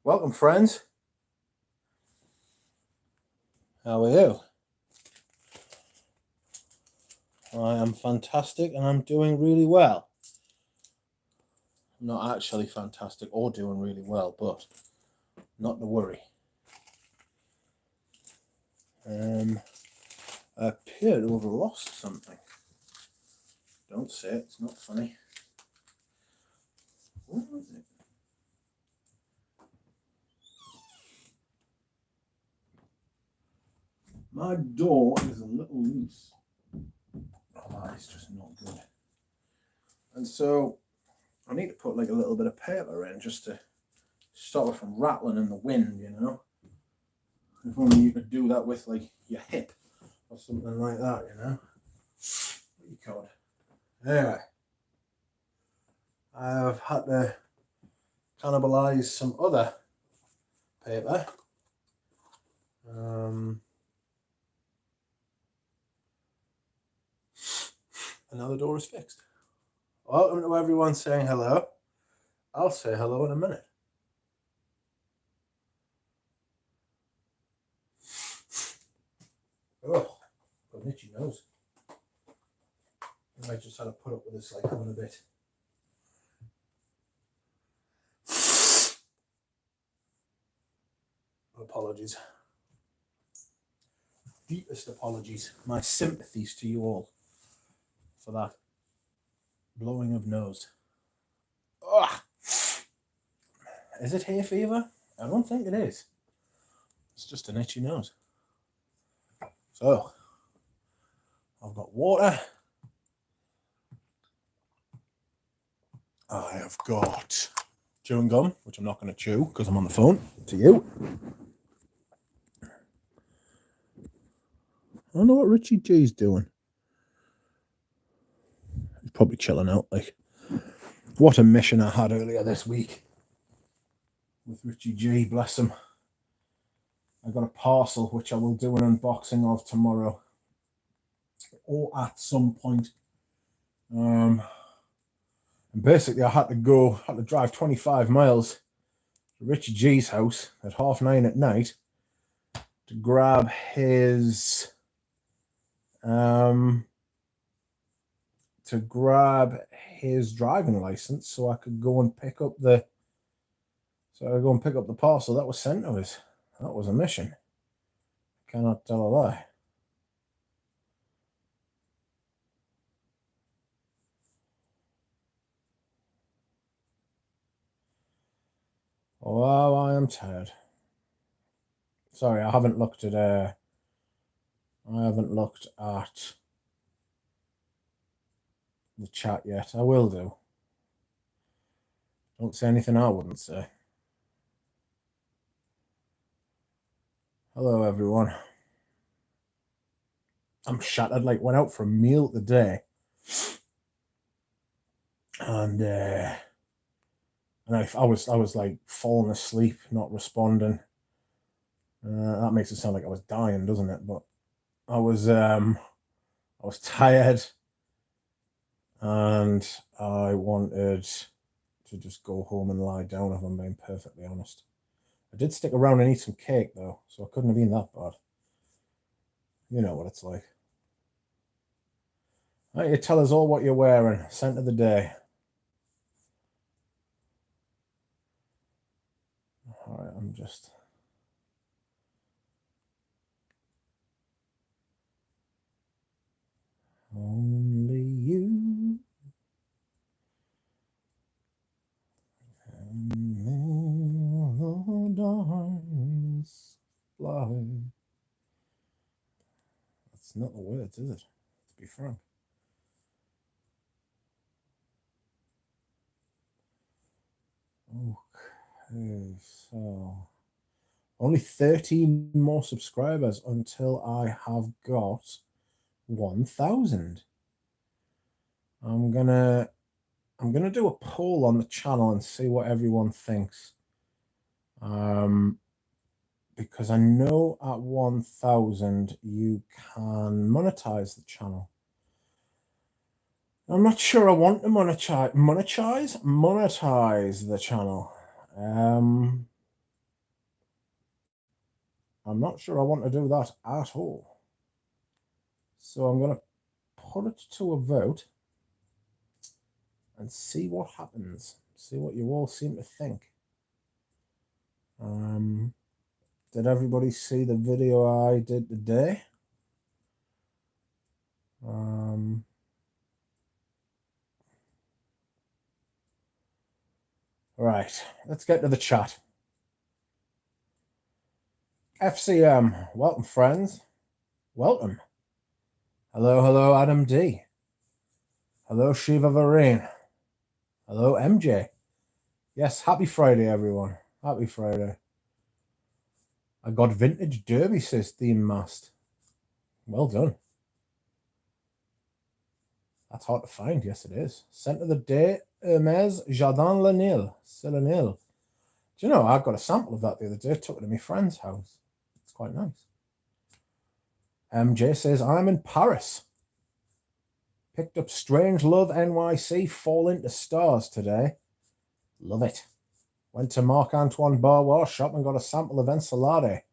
Welcome, friends. How are you? I am fantastic and I'm doing really well. I'm not actually fantastic or doing really well, but not to worry. I appear to have lost something. Don't say it, it's not funny. What was it? My door is a little loose. Oh, that is just not good. And so I need to put like a little bit of paper in just to stop it from rattling in the wind, you know. If only you could do that with like your hip or something like that, you know. What you call it? Anyway, I've had to cannibalize some other paper. And now the door is fixed. Welcome to everyone saying hello. I'll say hello in a minute. Oh, got an itchy nose. I just had to put up with this like having a bit. Apologies. Deepest apologies. My sympathies to you all for that blowing of nose. Ugh. Is it hay fever? I don't think it is. It's just an itchy nose. So, I've got water. I have got chewing gum, which I'm not going to chew because I'm on the phone to you. I don't know what Richie G's doing. He's probably chilling out. Like, what a mission I had earlier this week with Richie G, bless him. I got a parcel which I will do an unboxing of tomorrow or at some point. And basically I had to drive 25 miles to Richie G's house at 9:30 at night to grab his driving license so I could go and pick up the parcel that was sent to us. That was a mission. I cannot tell a lie. Oh, I am tired. Sorry, I haven't looked at the chat yet. I will do. Don't say anything I wouldn't say. Hello, everyone. I'm shattered. Like, went out for a meal today, and I was like falling asleep, not responding. That makes it sound like I was dying, doesn't it? But I was tired, and I wanted to just go home and lie down, if I'm being perfectly honest. I did stick around and eat some cake though, so it couldn't have been that bad. You know what it's like. Right, you tell us all what you're wearing. Scent of the day. All right, I'm just. Only you. And the darkness fly. That's not the words, is it? To be frank. Okay, so only 13 more subscribers until I have got 1,000. I'm gonna do a poll on the channel and see what everyone thinks. Because I know at 1,000 you can monetize the channel. I'm not sure I want to monetize the channel. I'm not sure I want to do that at all. So I'm going to put it to a vote and see what happens. See what you all seem to think. Did everybody see the video I did today? Right, let's get to the chat. FCM, welcome friends. Welcome. Hello, hello, Adam D. Hello, Shiva Vareen. Hello, MJ. Yes, happy Friday, everyone. Happy Friday. I got vintage derby, says Theme Mast. Well done. That's hard to find. Yes, it is. Scent of the day, Hermes Jardin Lanil. Selenil. Do you know, I got a sample of that the other day. Took it to my friend's house. It's quite nice. MJ says, I'm in Paris. Picked up Strange Love NYC Fall Into Stars today. Love it. Went to Marc-Antoine Barrois shop and got a sample of ensalade.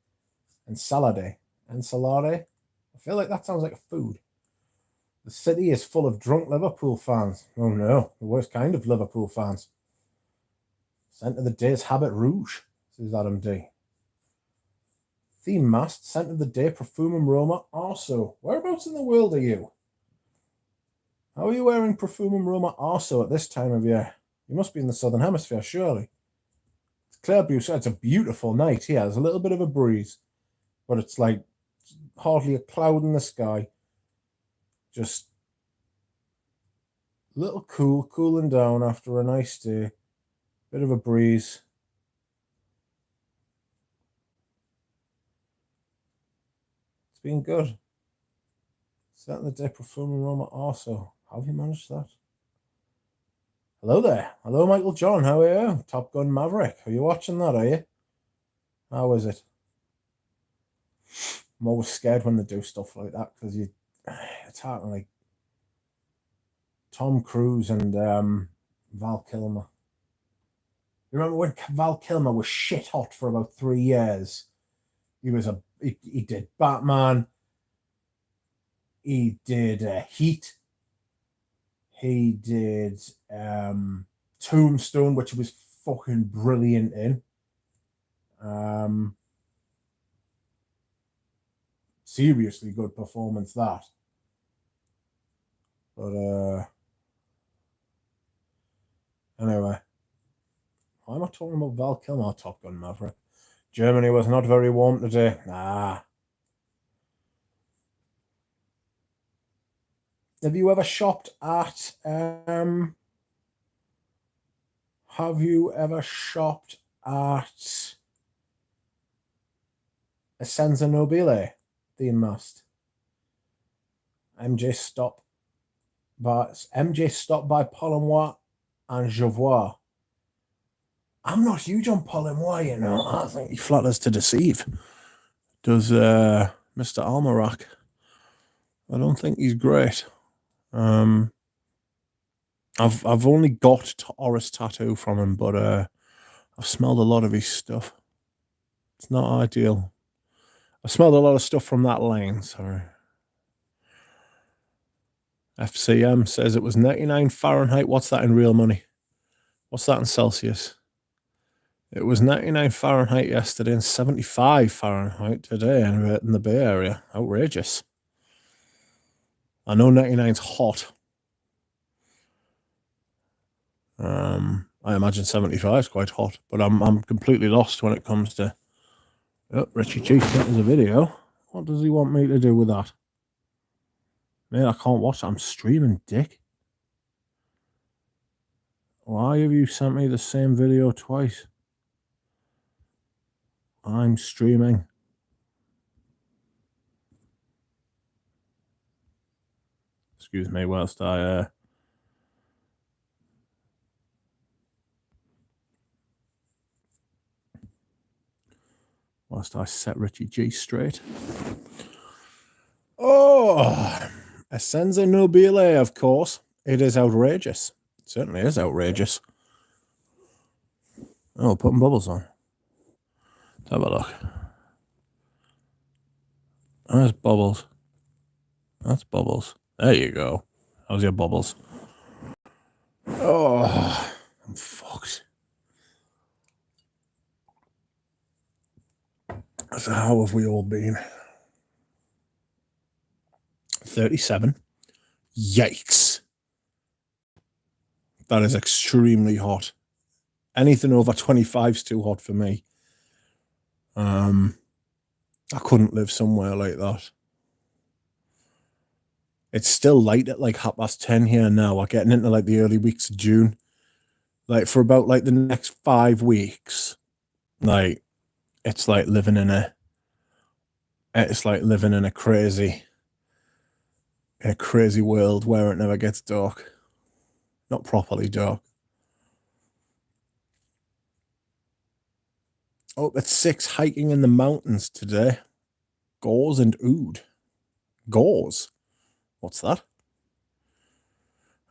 Ensalade. I feel like that sounds like a food. The city is full of drunk Liverpool fans. Oh no, the worst kind of Liverpool fans. Scent of the day is Habit Rouge, says Adam D. Theme Mast, Scent of the day, Profumum Roma, Arso. Whereabouts in the world are you? How are you wearing Profumum Roma Arso at this time of year? You must be in the Southern Hemisphere, surely. It's clear blue, so it's a beautiful night here. There's a little bit of a breeze, but it's like hardly a cloud in the sky. Just a little cooling down after a nice day. Bit of a breeze. It's been good. Set the day Profumum Roma also. How have you managed that? Hello there. Hello, Michael John. How are you? Top Gun Maverick. Are you watching that, are you? How is it? I'm always scared when they do stuff like that because it's hard, like Tom Cruise and Val Kilmer. You remember when Val Kilmer was shit hot for about 3 years? He did Batman. He did Heat. He did Tombstone, which was fucking brilliant in. Seriously good performance, that. But anyway, why am I talking about Val Kilmer, Top Gun Maverick? Germany was not very warm today. Nah. Have you ever shopped at Essenza Nobile? Theme Mast. MJ stopped by Polomois and Javois. I'm not huge on Polomois, you know. I think he flatters to deceive. Does Mr. Almarak? I don't think he's great. I've only got Oris Tattoo from him, but I've smelled a lot of his stuff. It's not ideal. I smelled a lot of stuff from that line, sorry. FCM says it was 99 Fahrenheit. What's that in real money? What's that in Celsius? It was 99 Fahrenheit yesterday and 75 Fahrenheit today in the Bay Area. Outrageous. I know 99's hot. I imagine 75 is quite hot, but I'm completely lost when it comes to... Oh, Richie G sent us a video. What does he want me to do with that? Man, I can't watch it. I'm streaming, dick. Why have you sent me the same video twice? I'm streaming. Excuse me whilst I set Richie G straight. Oh, Essenza Nobile, of course. It is outrageous. It certainly is outrageous. Oh, putting bubbles on. Let's have a look. Where's Bubbles? That's Bubbles. There you go. How's your Bubbles? Oh, I'm fucked. So how have we all been? 37. Yikes. That is extremely hot. Anything over 25 is too hot for me. I couldn't live somewhere like that. It's still light at like 10:30 here now. We're getting into like the early weeks of June. Like for about like the next 5 weeks, like it's like living in a crazy world where it never gets dark. Not properly dark. Oh, it's 6 hiking in the mountains today. Gauze and oud. Gauze? What's that?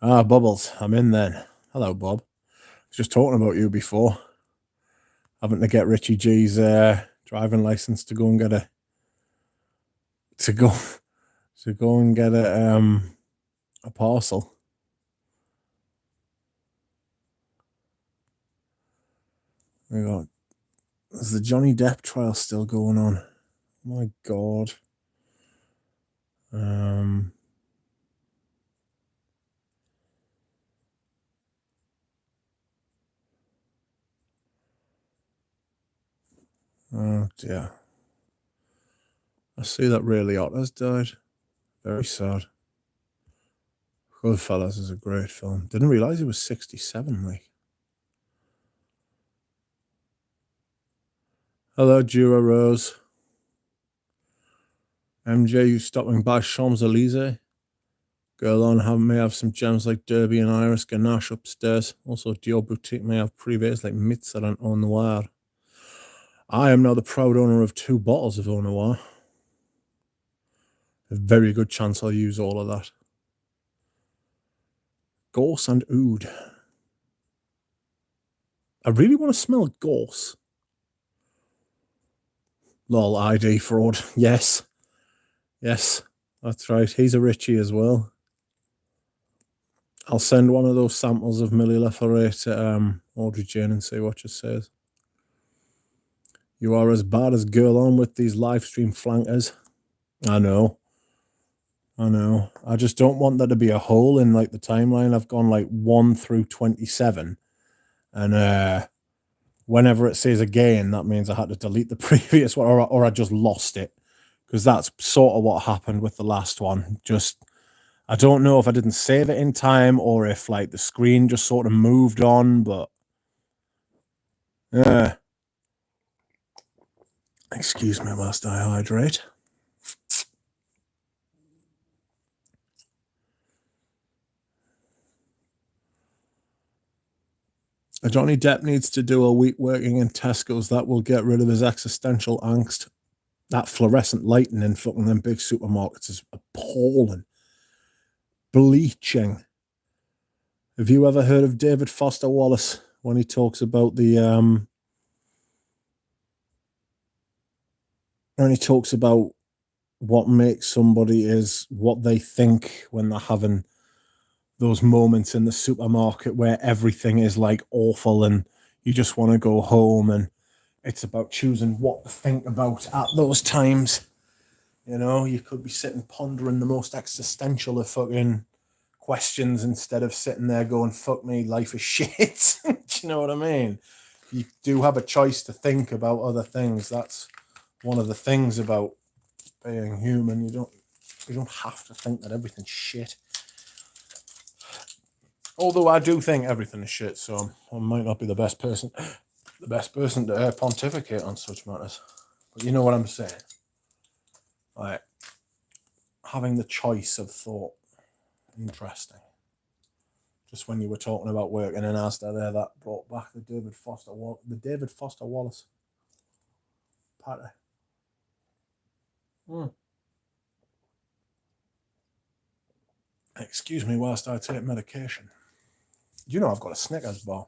Ah, Bubbles. I'm in then. Hello, Bob. I was just talking about you before. Having to get Richie G's driving license to go and get a parcel. Is the Johnny Depp trial still going on? Oh my God. Oh dear. I see that Ray Liotta's died. Very sad. Goodfellas is a great film. Didn't realize he was 67, like. Hello, Jura Rose. MJ, you stopping by Champs-Elysees? Girl on may have some gems like Derby and Iris Ganache upstairs. Also, Dior Boutique may have privés like Mitzer and Eau Noir. I am now the proud owner of 2 bottles of Eau Noir. A very good chance I'll use all of that. Gorse and oud. I really want to smell gorse. Lol, ID fraud. Yes. Yes, that's right. He's a Richie as well. I'll send one of those samples of Millie Laforet to Audrey Jane and see what she says. You are as bad as girl on with these live stream flankers. I know. I just don't want there to be a hole in like the timeline. I've gone like 1 through 27. And whenever it says again, that means I had to delete the previous one or I just lost it. Because that's sort of what happened with the last one. I don't know if I didn't save it in time or if like the screen just sort of moved on, but yeah. Excuse me whilst I hydrate. Johnny Depp needs to do a week working in Tesco's. That will get rid of his existential angst. That fluorescent lighting in fucking them big supermarkets is appalling. Bleaching. Have you ever heard of David Foster Wallace when he talks about what makes somebody is what they think when they're having those moments in the supermarket where everything is like awful and you just want to go home, and it's about choosing what to think about at those times. You know, you could be sitting pondering the most existential of fucking questions instead of sitting there going, fuck me, life is shit. Do you know what I mean? You do have a choice to think about other things. That's one of the things about being human. You don't have to think that everything's shit. Although I do think everything is shit, so I might not be the best person to pontificate on such matters. But you know what I'm saying? Like, having the choice of thought. Interesting. Just when you were talking about working in Asda there, that brought back the David Foster Wallace party. Excuse me whilst I take medication. You know I've got a Snickers bar.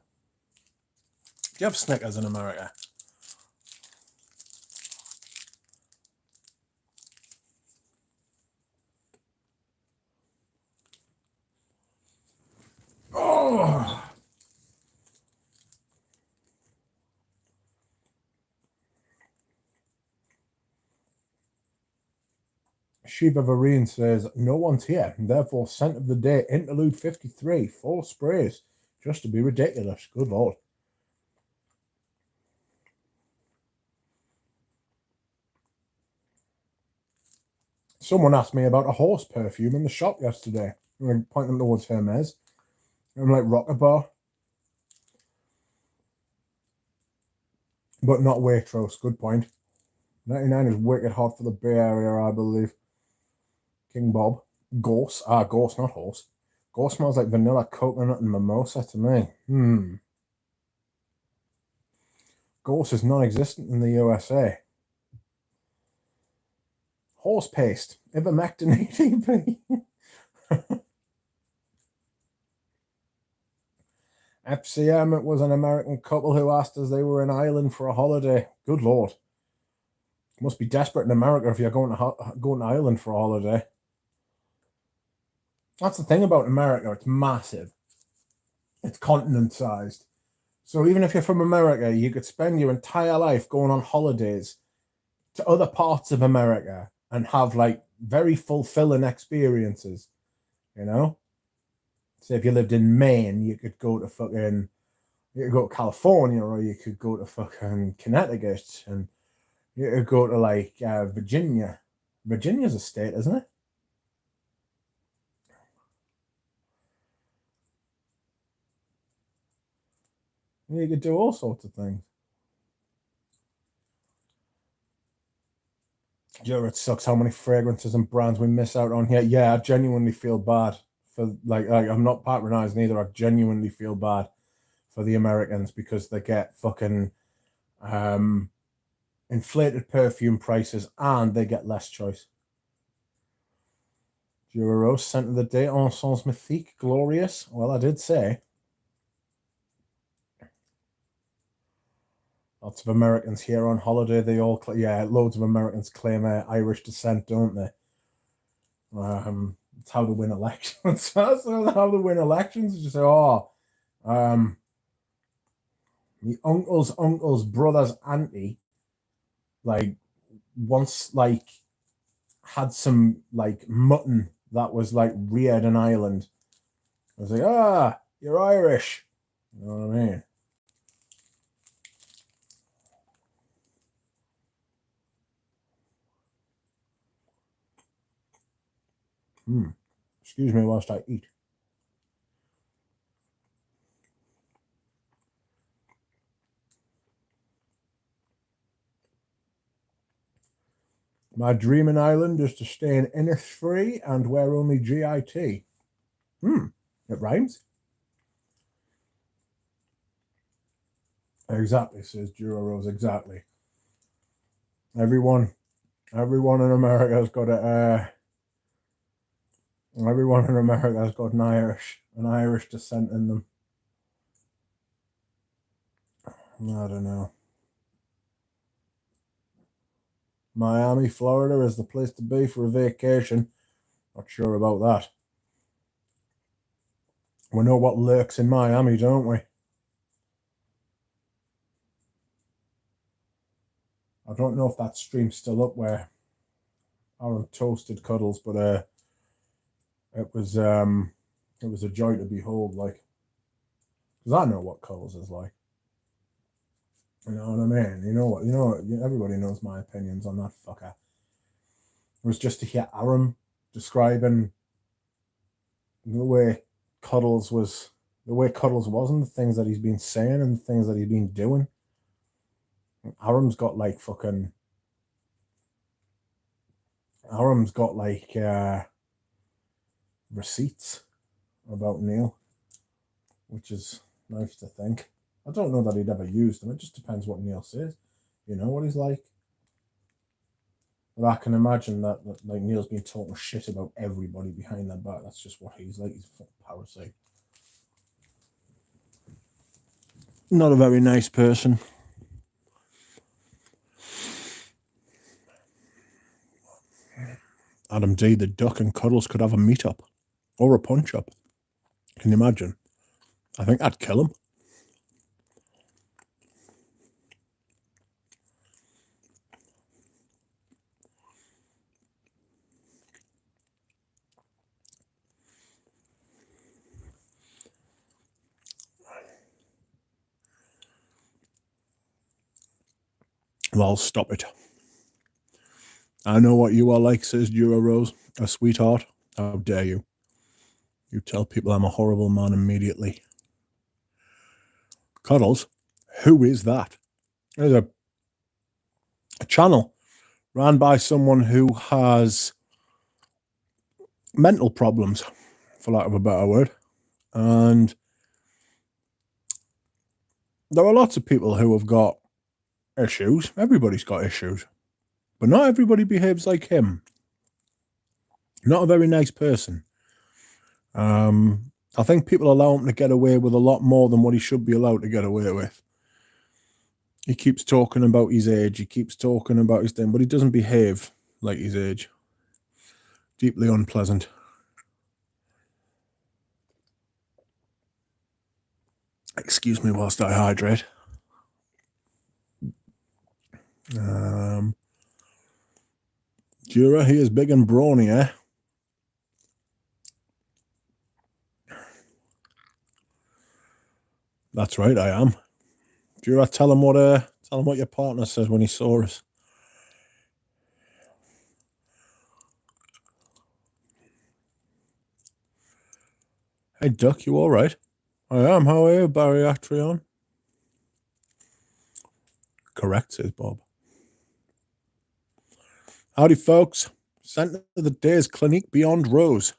Do you have Snickers in America? Shiva Vareen says, no one's here, and therefore scent of the day, interlude 53, 4 sprays, just to be ridiculous. Good Lord. Someone asked me about a horse perfume in the shop yesterday. I'm pointing towards Hermes. I'm like, Rocker Bar. But not Waitrose. Good point. 99 is wicked hot for the Bay Area, I believe. King Bob. Gorse. Gorse, not horse. Gorse smells like vanilla, coconut, and mimosa to me. Gorse is non-existent in the USA. Horse paste. Ivermectin EDP. FCM, it was an American couple who asked us they were in Ireland for a holiday. Good Lord. Must be desperate in America if you're going to Ireland for a holiday. That's the thing about America. It's massive. It's continent-sized. So even if you're from America, you could spend your entire life going on holidays to other parts of America and have like very fulfilling experiences, you know? So if you lived in Maine, you could go to California, or you could go to fucking Connecticut, and you could go to like Virginia. Virginia's a state, isn't it? You could do all sorts of things. Yeah, it sucks how many fragrances and brands we miss out on here. Yeah, I genuinely feel bad for like I'm not patronizing either. I genuinely feel bad for the Americans because they get fucking inflated perfume prices and they get less choice. Rose scent of the day, Encens Mythique, glorious. Well, I did say. Lots of Americans here on holiday. They all, loads of Americans claim Irish descent, don't they? It's how to win elections. That's how to win elections. You say, my uncle's brother's auntie, like, once, like, had some, like, mutton that was, like, reared in Ireland. I was like, you're Irish. You know what I mean? Excuse me whilst I eat. My dream in Ireland is to stay in Innisfree and wear only GIT. It rhymes. Exactly, says Dura Rose. Exactly. Everyone in America has got everyone in America has got an Irish descent in them. I don't know. Miami, Florida is the place to be for a vacation. Not sure about that. We know what lurks in Miami, don't we? I don't know if that stream's still up where Aaron toasted Cuddles, but it was a joy to behold, like, because I know what Cuddles is like. You know what I mean? You know what? Everybody knows my opinions on that fucker. It was just to hear Aaron describing the way Cuddles was and the things that he's been saying and the things that he's been doing. Aaron's got like receipts about Neil, which is nice to think. I don't know that he'd ever used them. It just depends what Neil says. You know what he's like. But I can imagine that like Neil's been talking shit about everybody behind their back. That's just what he's like. He's a fucking parasite. Not a very nice person. Adam D, the Duck and Cuddles could have a meet-up or a punch-up. Can you imagine? I think I'd kill him. Well, stop it. I know what you are like, says Dura Rose. A sweetheart. How dare you? You tell people I'm a horrible man immediately. Cuddles? Who is that? There's a channel ran by someone who has mental problems, for lack of a better word. And there are lots of people who have got issues. Everybody's got issues. But not everybody behaves like him. Not a very nice person. I think people allow him to get away with a lot more than what he should be allowed to get away with. He keeps talking about his age. He keeps talking about his thing, but he doesn't behave like his age. Deeply unpleasant. Excuse me whilst I hydrate. Jura, he is big and brawny, eh? That's right, I am. Jura, tell him what your partner says when he saw us. Hey, Duck, you all right? I am. How are you, Bariatrion? Correct, says Bob. Howdy, folks. Centre of the day is Clinique Beyond Rose.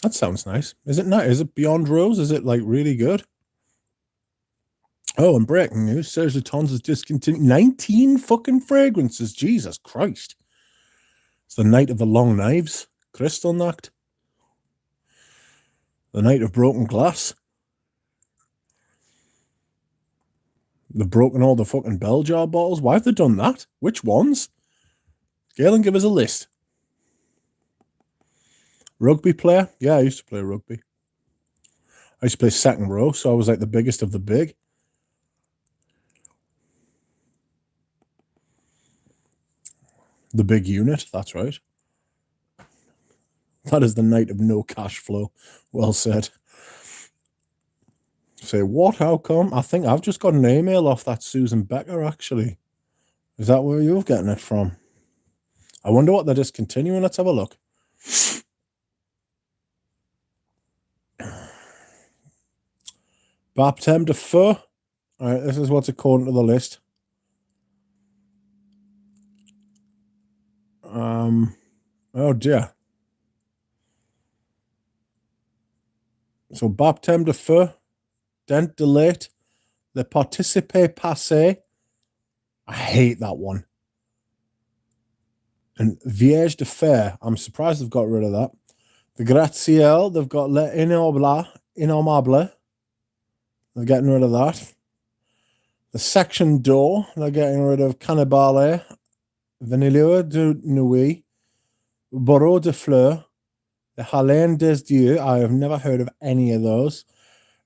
That sounds nice. Is it not? Is it Beyond Rose? Is it like really good? Oh, and breaking news: Serge Lutens has discontinued 19 fucking fragrances. Jesus Christ! It's the night of the long knives, Kristallnacht, the night of broken glass. They've broken all the fucking bell jar bottles. Why have they done that? Which ones? Galen, give us a list. Rugby player? Yeah, I used to play rugby. I used to play second row, so I was like the biggest of the big. The big unit, that's right. That is the night of no cash flow. Well said. Say, what? How come? I think I've just got an email off that Susan Becker, actually. Is that where you're getting it from? I wonder what they're discontinuing. Let's have a look. Baptême de Feu. All right, this is what's according to the list. Oh dear. So Baptême de Feu, Dent de Lait, Le Participe Passé. I hate that one. And Vierge de Fer. I'm surprised they've got rid of that. The Graziel, they've got Le Innommable. They're getting rid of that. The Section Door, they're getting rid of Cannibale, Vanillure de Nuit, Bordeaux de Fleur, the Haleine des Dieux. I have never heard of any of those.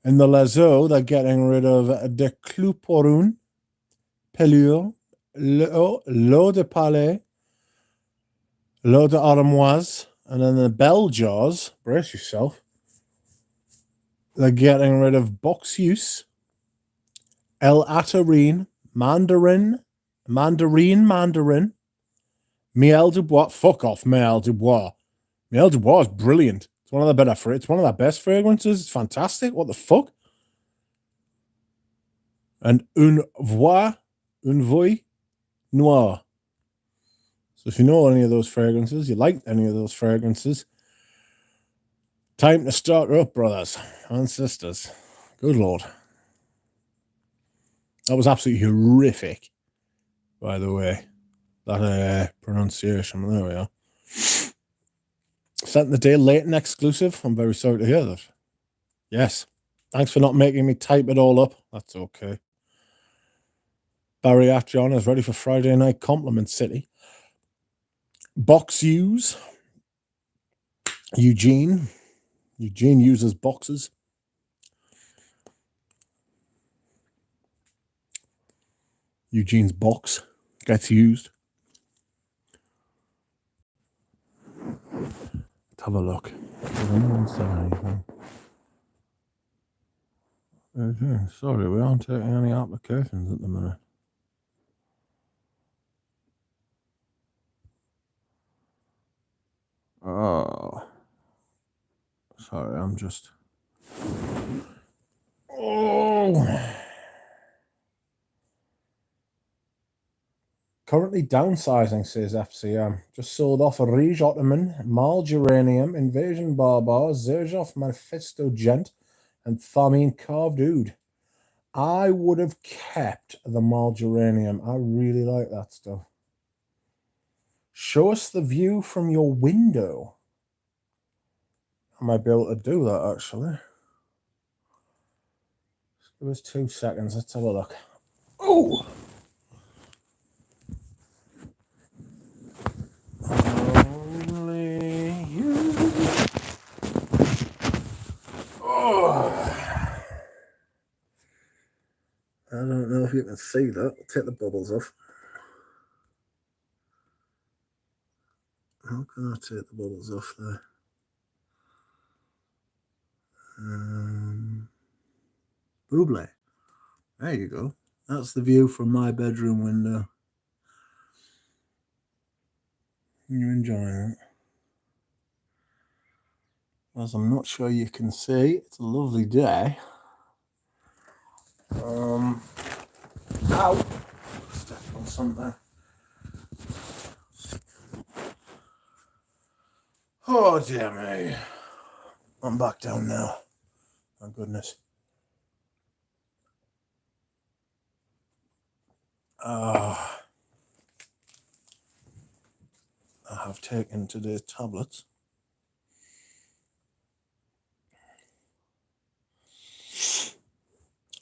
And the Lazo, they're getting rid of De Clouporun, Pelure, L'Eau de Palais, L'Eau de Armoise, and then the Bell Jars, brace yourself, they're getting rid of Boxius, El Atarine, Mandarin, Miel du Bois. Fuck off, Miel du Bois. Miel du Bois is brilliant. It's one of the better. It's one of the best fragrances. It's fantastic. What the fuck? And Un Voix Noir. So if you know any of those fragrances, you like any of those fragrances, time to start up, brothers and sisters. Good Lord. That was absolutely horrific, by the way. That pronunciation. There we are. Sent the day late and exclusive. I'm very sorry to hear that. Yes. Thanks for not making me type it all up. That's okay. Barry Atjon is ready for Friday night compliment city. Box use. Eugene uses boxes. Eugene's box gets used. Let's have a look. Sorry, we aren't taking any applications at the minute. Oh, sorry, I'm just... Oh! Currently downsizing, says FCM. Just sold off a Rige Ottoman, Mal Geranium, Invasion Barbar, Zerjov Manifesto Gent, and Thameen Carved Oud. I would have kept the Mal Geranium. I really like that stuff. Show us the view from your window. I might be able to do that, actually. Give us 2 seconds. Let's have a look. Oh! Only you. Oh! I don't know if you can see that. I'll take the bubbles off. How can I take the bubbles off there? Buble. There you go. That's the view from my bedroom window. You enjoying it? As I'm not sure you can see, it's a lovely day. Ow! Stepped on something. Oh dear me. I'm back down now. Thank goodness. I have taken today's tablets.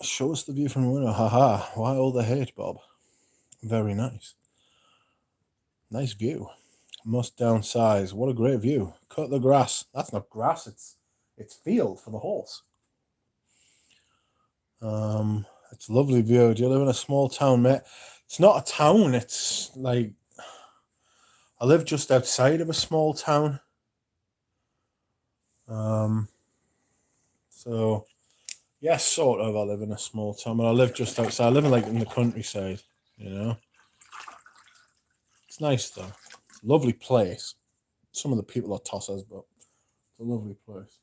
Show us the view from the window. Haha. Why all the hate, Bob? Very nice. Nice view. Must downsize. What a great view. Cut the grass. That's not grass, it's field for the horse. It's a lovely view. Do you live in a small town, mate? It's not a town, it's like I live just outside of a small town. So yes, sort of. I live in a small town, but I live just outside. I live in the countryside, you know. It's nice though. It's a lovely place. Some of the people are tossers, but it's a lovely place.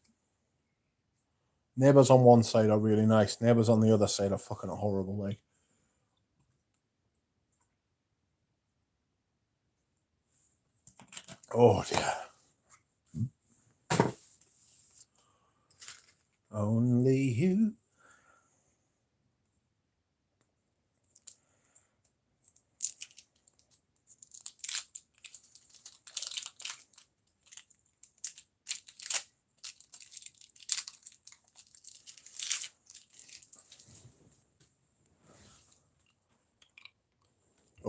Neighbours on one side are really nice. Neighbours on the other side are fucking horrible, like. Oh dear. Only you.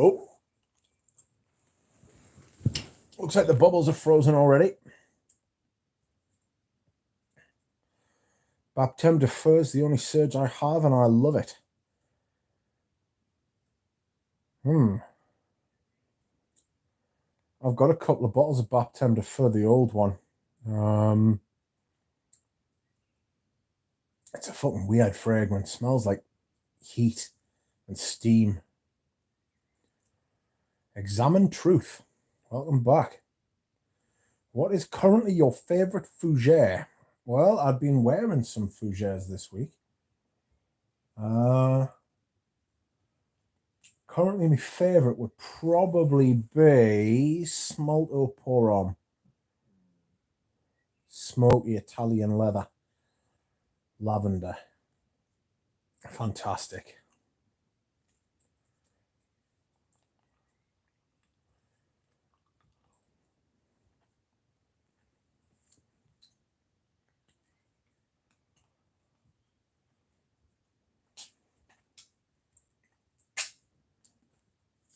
Oh. Looks like the bubbles are frozen already. Baptême de feu is the only surge I have, and I love it. I've got a couple of bottles of Baptême de feu, the old one. It's a fucking weird fragrance. It smells like heat and steam. Examine Truth. Welcome back. What is currently your favorite fougere? Well, I've been wearing some fougères this week. Currently, my favorite would probably be Smolto Porom. Smoky Italian leather. Lavender. Fantastic.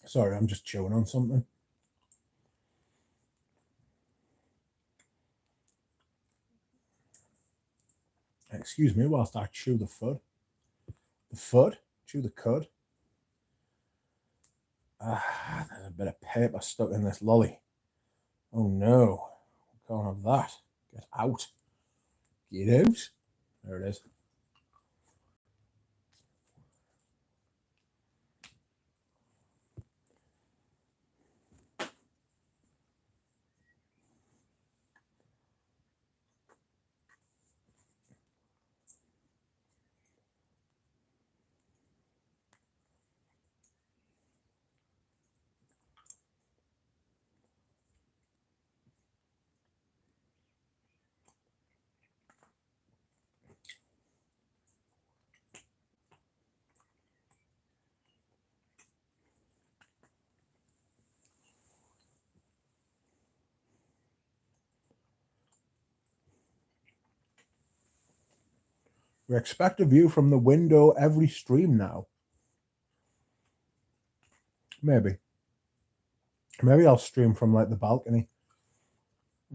Sorry, I'm just chewing on something. Excuse me whilst I chew the fud. The fud? Chew the cud. There's a bit of paper stuck in this lolly. Oh no. Can't have that. Get out. Get out. There it is. We expect a view from the window every stream now. Maybe I'll stream from like the balcony.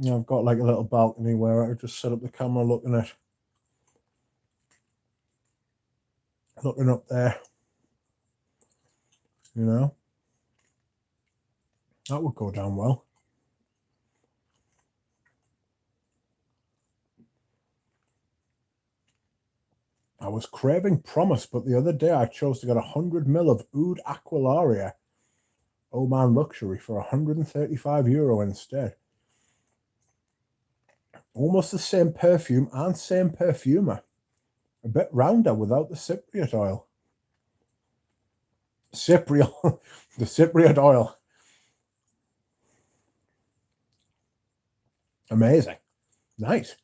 You know, I've got like a little balcony where I just set up the camera looking up there. You know, that would go down well. I was craving promise, but the other day I chose to get 100 ml of Oud Aqualaria Oh Man Luxury for €135 instead. Almost the same perfume and same perfumer. A bit rounder without the Cypriot oil. The Cypriot oil. Amazing. Nice.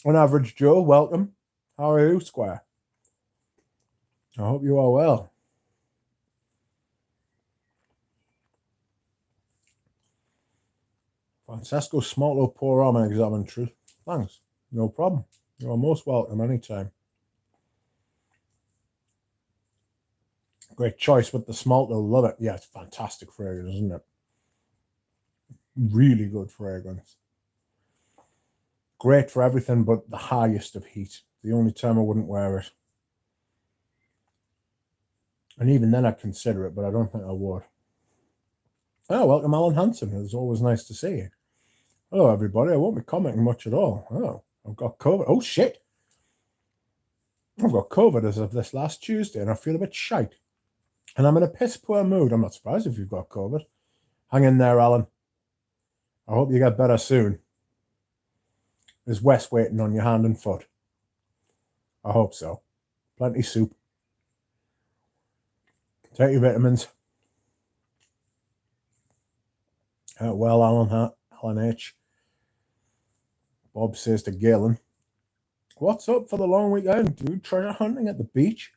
On Average Joe, welcome. How are you, Square? I hope you are well. Francesco Smalto, poor arm and examine truth. Thanks. No problem. You are most welcome anytime. Great choice with the Smalto. Love it. Yeah, it's fantastic fragrance, isn't it? Really good fragrance. Great for everything but the highest of heat. The only time I wouldn't wear it. And even then I'd consider it, but I don't think I would. Oh, welcome Alan Hansen. It's always nice to see you. Hello, everybody. I won't be commenting much at all. Oh, I've got COVID. Oh, shit. I've got COVID as of this last Tuesday, and I feel a bit shite. And I'm in a piss-poor mood. I'm not surprised if you've got COVID. Hang in there, Alan. I hope you get better soon. Is Wes waiting on your hand and foot? I hope so. Plenty soup. Take your vitamins. Well, Alan H. Bob says to Galen, what's up for the long weekend, dude? Treasure hunting at the beach?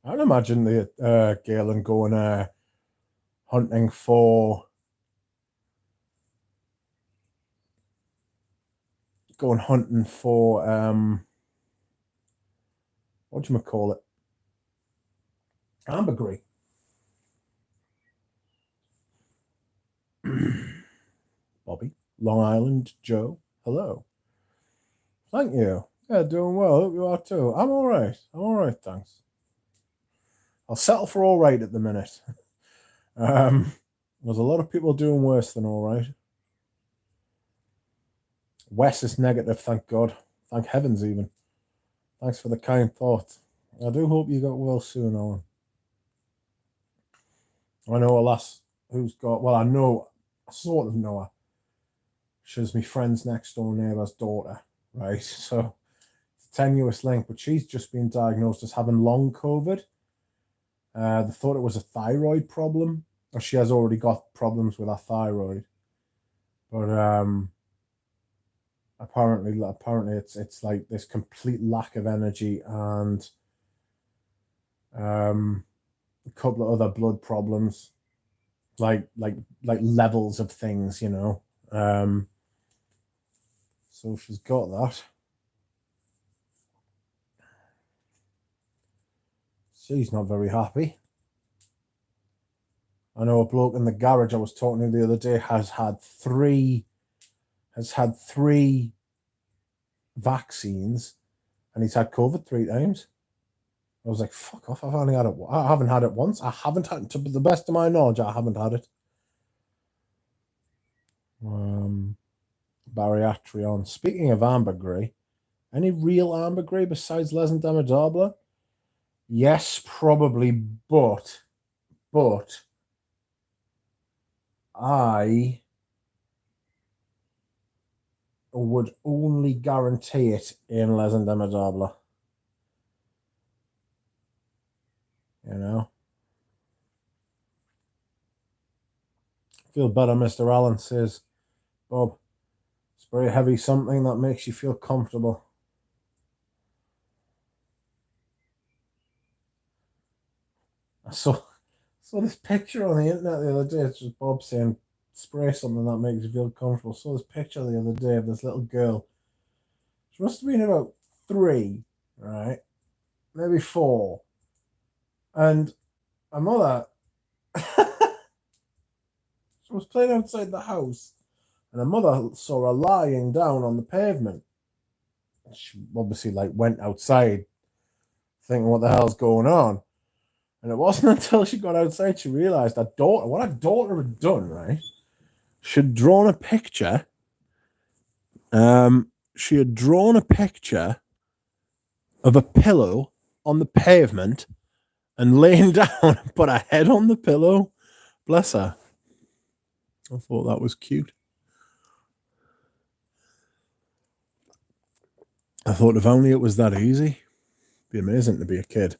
I'd imagine the Galen going hunting for what do you call it? Ambergris. Bobby, Long Island Joe, hello. Thank you. Yeah, doing well. Hope you are too. I'm all right. Thanks. I'll settle for all right at the minute. There's a lot of people doing worse than all right. Wes is negative, thank God. Thank heavens, even. Thanks for the kind thought. I do hope you get well soon, Alan. I know a lass who's got, well, I sort of know her. She's my friend's next door neighbour's daughter, right? So it's a tenuous link, but she's just been diagnosed as having long COVID. They thought it was a thyroid problem, or she has already got problems with her thyroid. But apparently it's like this complete lack of energy and a couple of other blood problems, like levels of things, you know. So she's got that. She's not very happy. I know a bloke in the garage I was talking to the other day has had three vaccines, and he's had COVID 3 times. I was like, fuck off, I haven't had it once. I haven't had it, to the best of my knowledge, I haven't had it. Bariatrion. Speaking of ambergris, any real ambergris besides Les and Damodarbla? Yes, probably, but I would only guarantee it in Les and Damodarbla. You know? Feel better, Mr. Allen says. Bob, spray heavy something that makes you feel comfortable. I saw this picture on the internet the other day. It's just Bob saying spray something that makes you feel comfortable. Saw this picture the other day of this little girl. She must have been about 3, right? Maybe 4. And her mother, she was playing outside the house, and her mother saw her lying down on the pavement. She obviously went outside thinking, what the hell's going on? And it wasn't until she got outside she realised what her daughter had done, right? She'd drawn a picture. She had drawn a picture of a pillow on the pavement and laying down and put her head on the pillow. Bless her. I thought that was cute. I thought if only it was that easy. It'd be amazing to be a kid.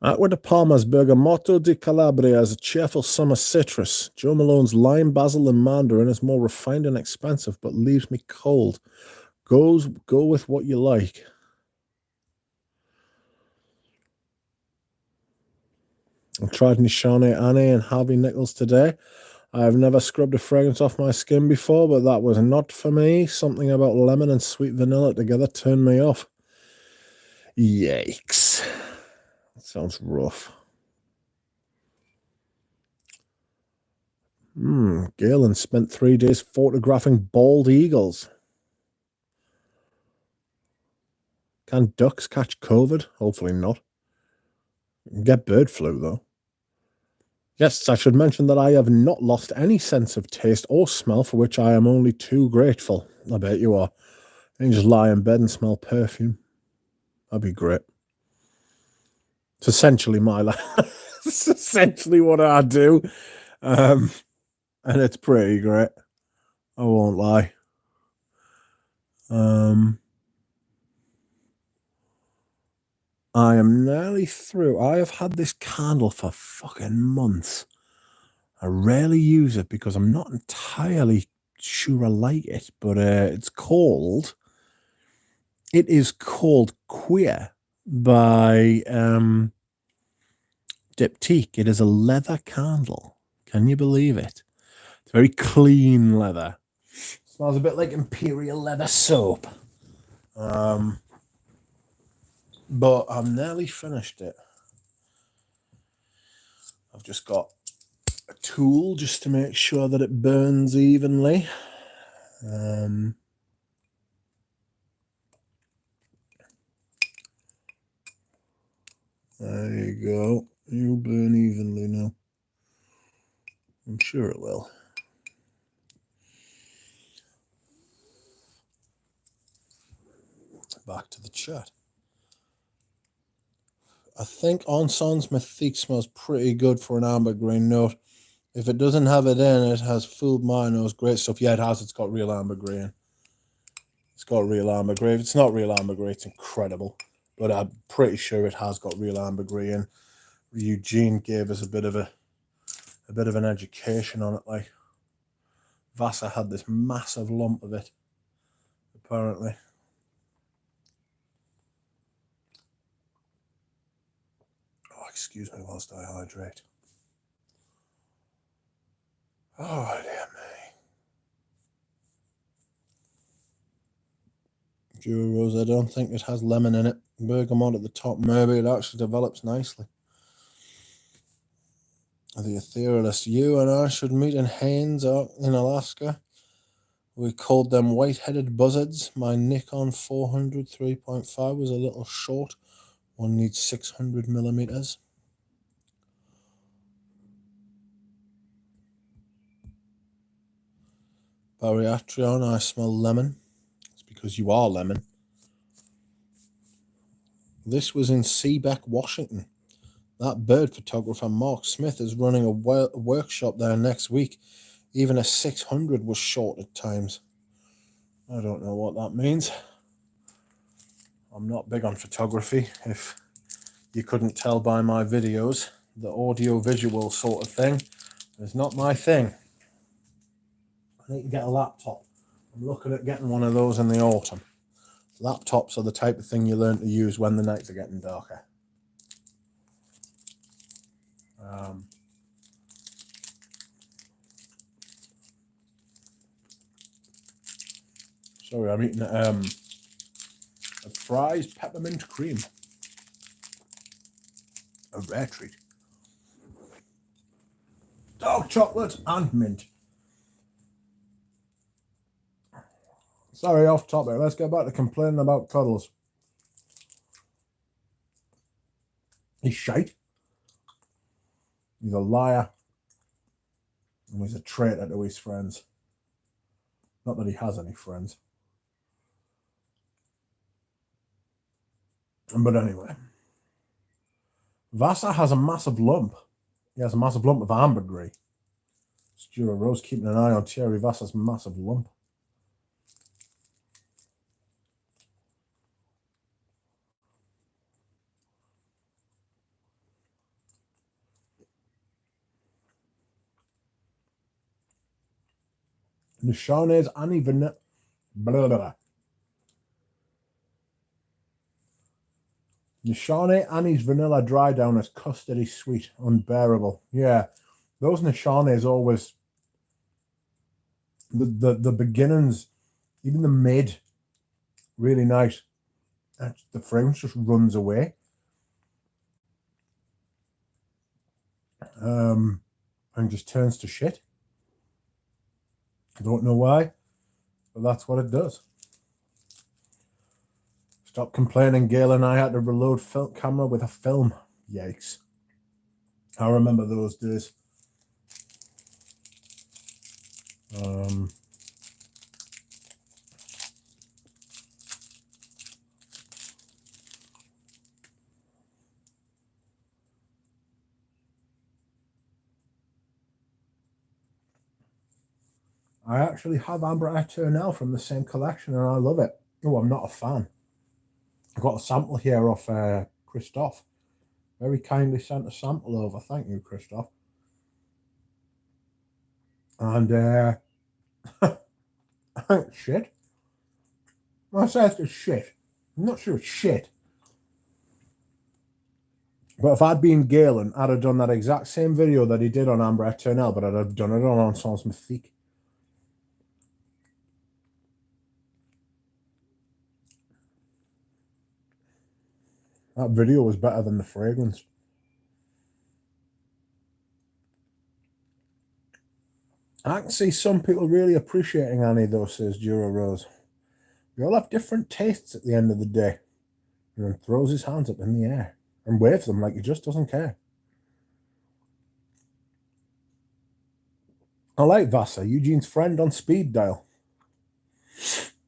Acqua di Parma's Bergamotto di Calabria is a cheerful summer citrus. Joe Malone's lime, basil, and mandarin is more refined and expensive, but leaves me cold. Go with what you like. I tried Nishane Annie and Harvey Nichols today. I have never scrubbed a fragrance off my skin before, but that was not for me. Something about lemon and sweet vanilla together turned me off. Yikes. That sounds rough. Galen spent 3 days photographing bald eagles. Can ducks catch COVID? Hopefully not. Get bird flu, though. Yes, I should mention that I have not lost any sense of taste or smell, for which I am only too grateful. I bet you are. You can just lie in bed and smell perfume. That'd be great. It's essentially my life. It's essentially what I do. And it's pretty great. I won't lie. I am nearly through. I have had this candle for fucking months. I rarely use it because I'm not entirely sure I like it, but it is called Queer by Diptyque. It is a leather candle. Can you believe it? It's very clean leather. Smells a bit like Imperial leather soap. But I've nearly finished it. I've just got a tool just to make sure that it burns evenly. There you go. You'll burn evenly now. I'm sure it will. Back to the chat. I think Enson's Mythique smells pretty good for an ambergris note. If it doesn't have it in, it has fooled my nose. Great stuff. Yeah, it has. It's got real ambergris in. It's got real ambergris. If it's not real ambergris, it's incredible. But I'm pretty sure it has got real ambergris in. Eugene gave us a bit of an education on it. Like Vasa had this massive lump of it, apparently. Oh, excuse me whilst I hydrate. Oh, dear me. Euros, I don't think it has lemon in it. Bergamot at the top, maybe it actually develops nicely. The etherealist, you and I should meet in Haines out in Alaska. We called them white-headed buzzards. My Nikon 400 3.5 was a little short. One needs 600 millimeters. Bariatrion, I smell lemon. It's because you are lemon. This was in Seabeck, Washington. That bird photographer, Mark Smith, is running a workshop there next week. Even a 600 was short at times. I don't know what that means. I'm not big on photography, if you couldn't tell by my videos. The audio-visual sort of thing is not my thing. I need to get a laptop. I'm looking at getting one of those in the autumn. Laptops are the type of thing you learn to use when the nights are getting darker. Sorry, I'm eating a Fry's peppermint cream. A rare treat. Dark chocolate and mint. Sorry, off topic. Let's get back to complaining about Cuddles. He's shite. He's a liar. And he's a traitor to his friends. Not that he has any friends. But anyway. Vassar has a massive lump. He has a massive lump of ambergris. Stuart Rose keeping an eye on Thierry Vassar's massive lump. Nishane's Annie Vanilla. Blah, blah, blah. Nishane Annie's Vanilla Dry Down is custardy sweet, unbearable. Yeah, those Nishanes always, the beginnings, even the mid, really nice. And the fragrance just runs away. And just turns to shit. I don't know why, but that's what it does. Stop complaining, Gail and I had to reload camera with a film. Yikes. I remember those days. I actually have Amber Eternal from the same collection and I love it. Oh, I'm not a fan. I've got a sample here off Christophe. Very kindly sent a sample over. Thank you, Christophe. And shit. I say it's shit. I'm not sure it's shit. But if I'd been Galen, I'd have done that exact same video that he did on Amber Eternal, but I'd have done it on Sans Mythique. That video was better than the fragrance. I can see some people really appreciating Annie, though, says Dura Rose. We all have different tastes at the end of the day. And then throws his hands up in the air and waves them like he just doesn't care. I like Vassar, Eugene's friend on speed dial.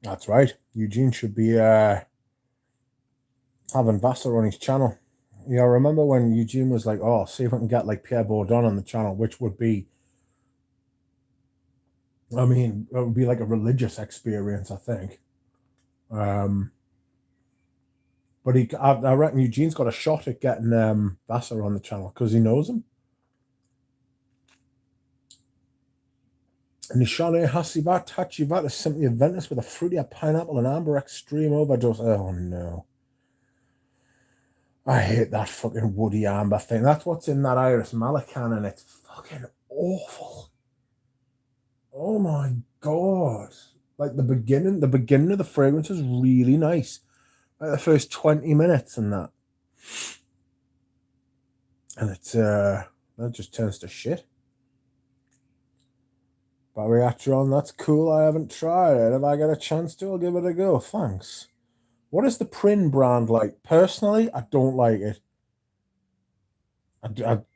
That's right. Eugene should be having Vassar on his channel. Yeah, I remember when Eugene was like, oh, see if I can get like Pierre Bourdon on the channel, which would be, I mean, it would be like a religious experience, I think. But I reckon Eugene's got a shot at getting Vassar on the channel because he knows him. Nishane Hasivat Hachivat is simply a Ventus with a fruity pineapple and amber extreme overdose. Oh no. I hate that fucking woody amber thing. That's what's in that Iris Malacan and it's fucking awful. Oh my god. Like the beginning of the fragrance is really nice. Like the first 20 minutes and that. And it's that just turns to shit. Bariatron, that's cool. I haven't tried it. If I get a chance to, I'll give it a go. Thanks. What is the Prin brand like? Personally, I don't like it.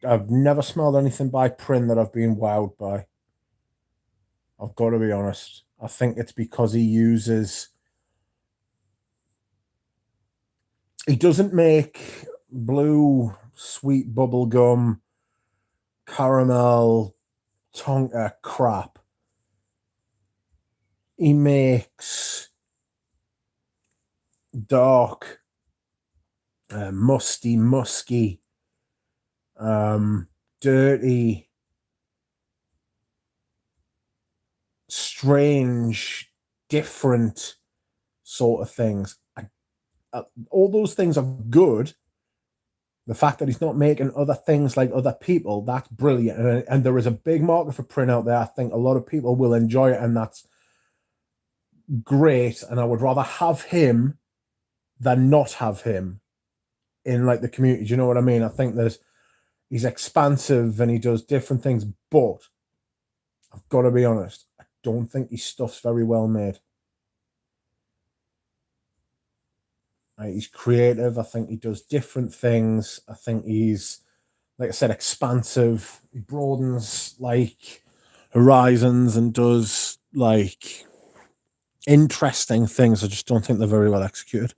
I've never smelled anything by Prin that I've been wowed by. I've got to be honest. I think it's because he doesn't make blue, sweet bubblegum, caramel, Tonka crap. He makes dark, musky, dirty, strange, different sort of things. All those things are good, The fact that he's not making other things like other people, that's brilliant. And there is a big market for print out there. I think a lot of people will enjoy it, and that's great. And I would rather have him than not have him in like the community. Do you know what I mean? I think he's expansive and he does different things, but I've got to be honest, I don't think his stuff's very well made. He's creative. I think he does different things. I think he's, like I said, expansive. He broadens like horizons and does like interesting things. I just don't think they're very well executed.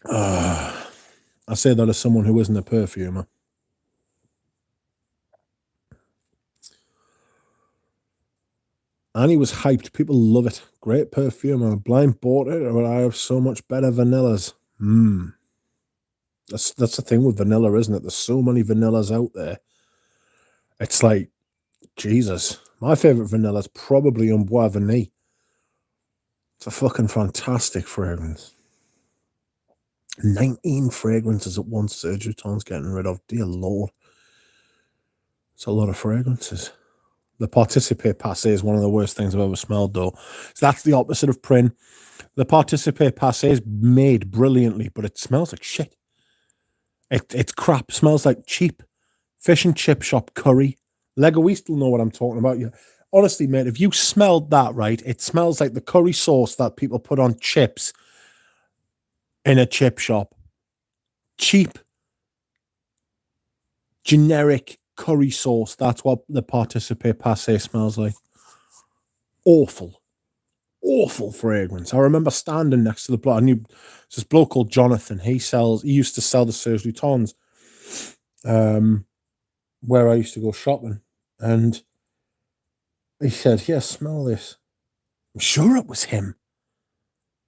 I say that as someone who isn't a perfumer. And he was hyped. People love it. Great perfume. I blind bought it, but I have so much better vanillas. That's the thing with vanilla, isn't it? There's so many vanillas out there. It's like, Jesus. My favorite vanilla is probably Bois Vanille. It's a fucking fantastic fragrance. 19 fragrances at once Sergio Ton's getting rid of. Dear Lord. It's a lot of fragrances. The Participate Passé is one of the worst things I've ever smelled, though. So that's the opposite of Prin. The Participate Passé is made brilliantly, but it smells like shit. It's crap. It smells like cheap fish and chip shop curry. Lego East will know what I'm talking about. Yeah. Honestly, mate, if you smelled that right, it smells like the curry sauce that people put on chips in a chip shop. Cheap, generic curry sauce. That's what the Participate Passé smells like. Awful fragrance. I remember standing next to the bloke. I knew this bloke called Jonathan. He used to sell the Serge Lutons, where I used to go shopping. And he said, "Yeah, smell this." I'm sure it was him.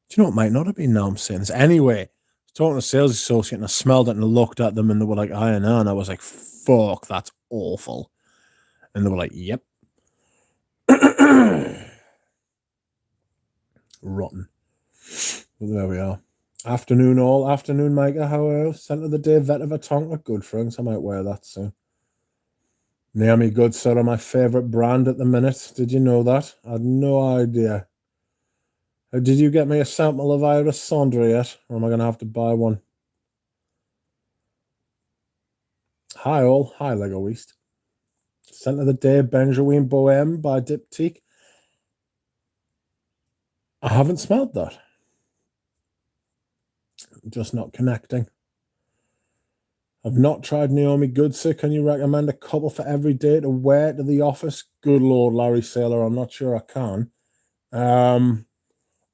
Do you know, it might not have been now I'm saying this. Anyway, I was talking to a sales associate and I smelled it and I looked at them and they were like, "I know." And I was like, "Fuck, that's awful." And they were like, "Yep." Rotten. But there we are. Afternoon all. Afternoon, Micah. How are you? Centre of the day, Vetiver Tonka. Good friends. I might wear that soon. Naomi Good, sort of my favourite brand at the minute. Did you know that? I had no idea. Did you get me a sample of Iris Sondra yet? Or am I going to have to buy one? Hi all. Hi Lego East. Scent of the Day, Benjamin Bohème by Diptyque. I haven't smelled that. Just not connecting. I've not tried Naomi Goodser. Can you recommend a couple for every day to wear to the office? Good Lord, Larry Saylor. I'm not sure I can.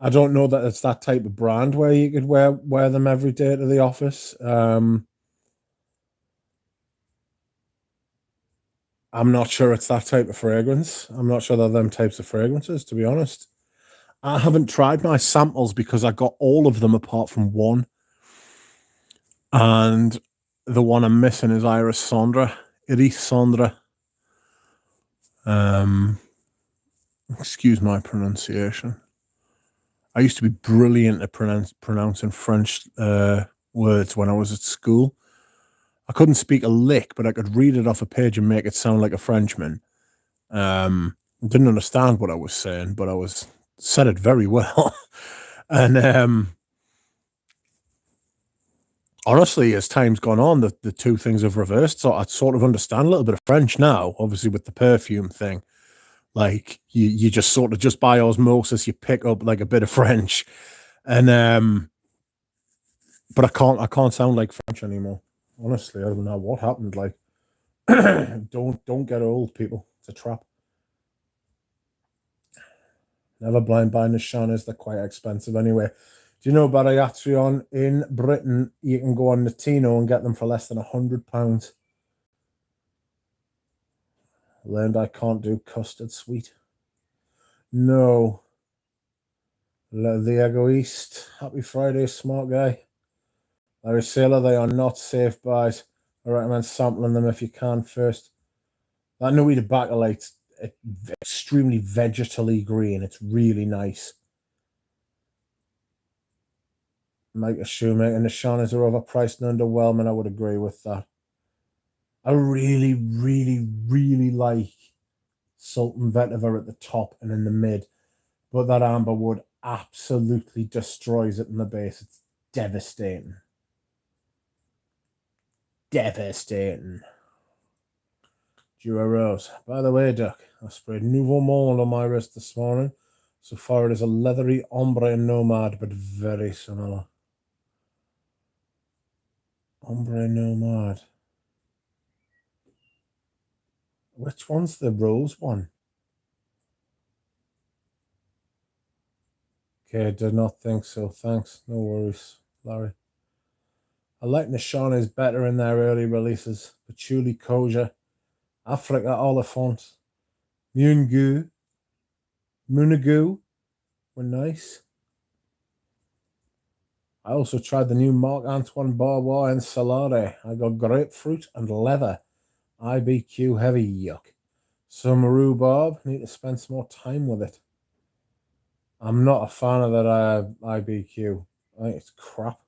I don't know that it's that type of brand where you could wear them every day to the office. I'm not sure it's that type of fragrance. I'm not sure they're them types of fragrances, to be honest. I haven't tried my samples because I got all of them apart from one. And the one I'm missing is Iris Sondra. Iris Sondra. Excuse my pronunciation. I used to be brilliant at pronouncing French words when I was at school. I couldn't speak a lick, but I could read it off a page and make it sound like a Frenchman. Didn't understand what I was saying, but I said it very well. And honestly, as time's gone on, the two things have reversed. So I sort of understand a little bit of French now, obviously with the perfume thing. Like you just sort of just by osmosis, you pick up like a bit of French. And but I can't sound like French anymore. Honestly, I don't know what happened. Like don't get old, people. It's a trap. Never blind buying the Shanners, they're quite expensive anyway. Do you know about Atrion in Britain? You can go on Notino and get them for less than £100. Learned I can't do custard sweet. No. The Egoist. Happy Friday, smart guy. Larry Saylor, they are not safe buys. I recommend sampling them if you can first. That Nui de Bakelite's extremely vegetally green. It's really nice. Mike a shoemaker and the Shawnees are overpriced and underwhelming. I would agree with that. I really, really, really like Sultan Vetiver at the top and in the mid, but that amber wood absolutely destroys it in the base. It's devastating. Devastating. Dura Rose. By the way, Duck, I sprayed Nouveau Monde on my wrist this morning. So far it is a leathery ombre nomad, but very similar. Ombre nomad. Which one's the rose one? Okay, I did not think so. Thanks. No worries, Larry. I like Nishanes better in their early releases. Patchouli Koja, Africa Oliphant, Mungu, Munagu were nice. I also tried the new Marc Antoine Barbois and Salade. I got grapefruit and leather. IBQ heavy, yuck. Some rhubarb. Need to spend some more time with it. I'm not a fan of that IBQ. I think it's crap.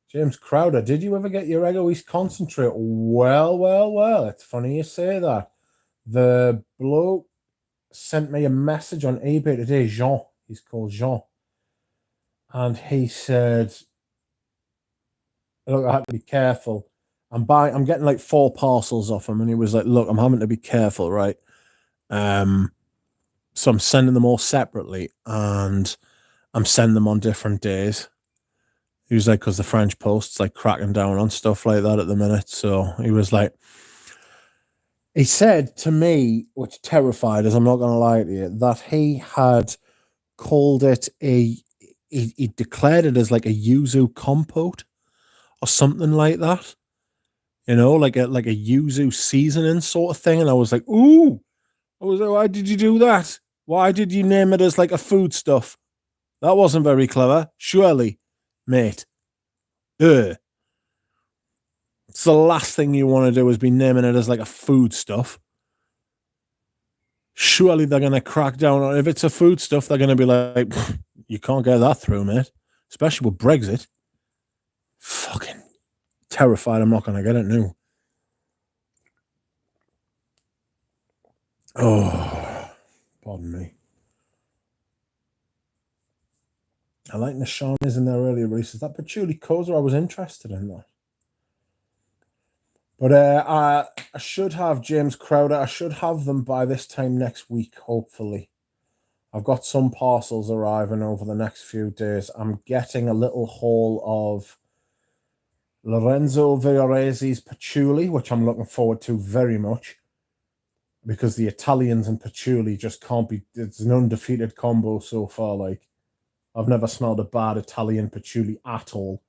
James Crowder, did you ever get your Ego East concentrate? Well. It's funny you say that. The bloke sent me a message on eBay today, Jean. He's called Jean. And he said, look, I have to be careful. I'm getting like 4 parcels off him. And he was like, look, I'm having to be careful, right? So I'm sending them all separately and I'm sending them on different days. He was like, because the French Post's like cracking down on stuff like that at the minute. So he was like, he said to me, which terrified us, I'm not going to lie to you, that he had called it he declared it as like a yuzu compote or something like that. You know, like a yuzu seasoning sort of thing. And I was like, ooh. I was like, why did you do that? Why did you name it as like a food stuff? That wasn't very clever. Surely, mate. It's the last thing you want to do is be naming it as like a food stuff. Surely they're going to crack down on it. If it's a food stuff, they're going to be like, you can't get that through, mate. Especially with Brexit. Fucking terrified I'm not going to get it new. Oh, pardon me. I like Nishanes in their earlier releases. That Patchouli Koza, I was interested in that. But I should have James Crowder. I should have them by this time next week, hopefully. I've got some parcels arriving over the next few days. I'm getting a little haul of Lorenzo Villarese's Patchouli, which I'm looking forward to very much. Because the Italians and Patchouli just can't be... It's an undefeated combo so far. Like, I've never smelled a bad Italian Patchouli at all.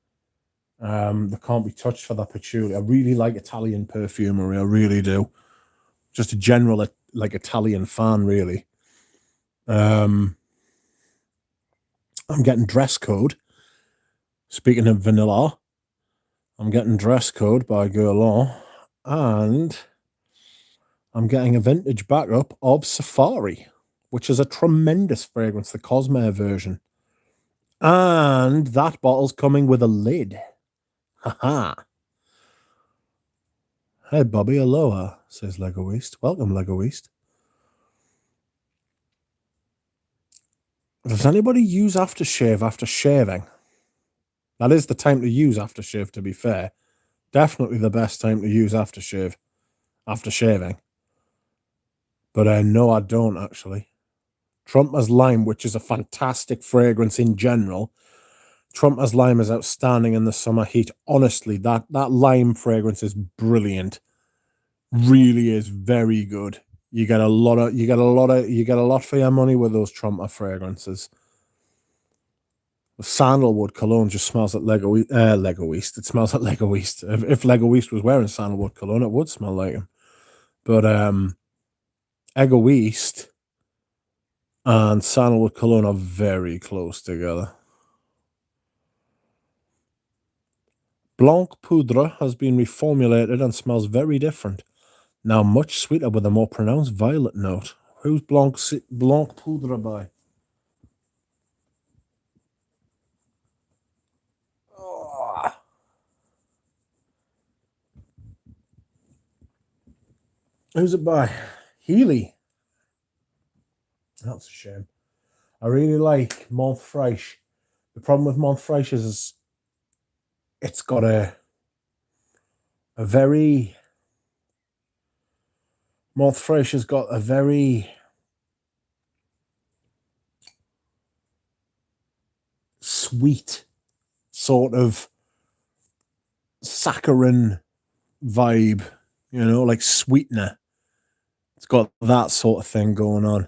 They can't be touched for that Patchouli. I really like Italian perfumery. I really do. Just a general, like, Italian fan, really. I'm getting Dress Code. Speaking of vanilla, I'm getting Dress Code by Guerlain. And I'm getting a vintage backup of Safari, which is a tremendous fragrance, the Cosmere version. And that bottle's coming with a lid. Haha. Hey, Bobby, aloha, says Lego East. Welcome, Lego East. Does anybody use aftershave after shaving? That is the time to use aftershave, to be fair. Definitely the best time to use aftershave after shaving. But no, I don't, actually. Trumpner's Lime, which is a fantastic fragrance in general. Trumpner's Lime is outstanding in the summer heat. Honestly, that lime fragrance is brilliant. Really is very good. You get a lot for your money with those Trumpner fragrances. The sandalwood cologne just smells like Lego East. It smells like Lego East. If Lego East was wearing sandalwood cologne, it would smell like him. But Lego East and sandalwood cologne are very close together. Blanc Poudre has been reformulated and smells very different. Now much sweeter with a more pronounced violet note. Who's Blanc Poudre by? Who's it by? Healy. That's a shame. I really like Montfresh. The problem with Montfresh is it's got a very Montfresh has got a very sweet sort of saccharine vibe, you know, like sweetener. It's got that sort of thing going on.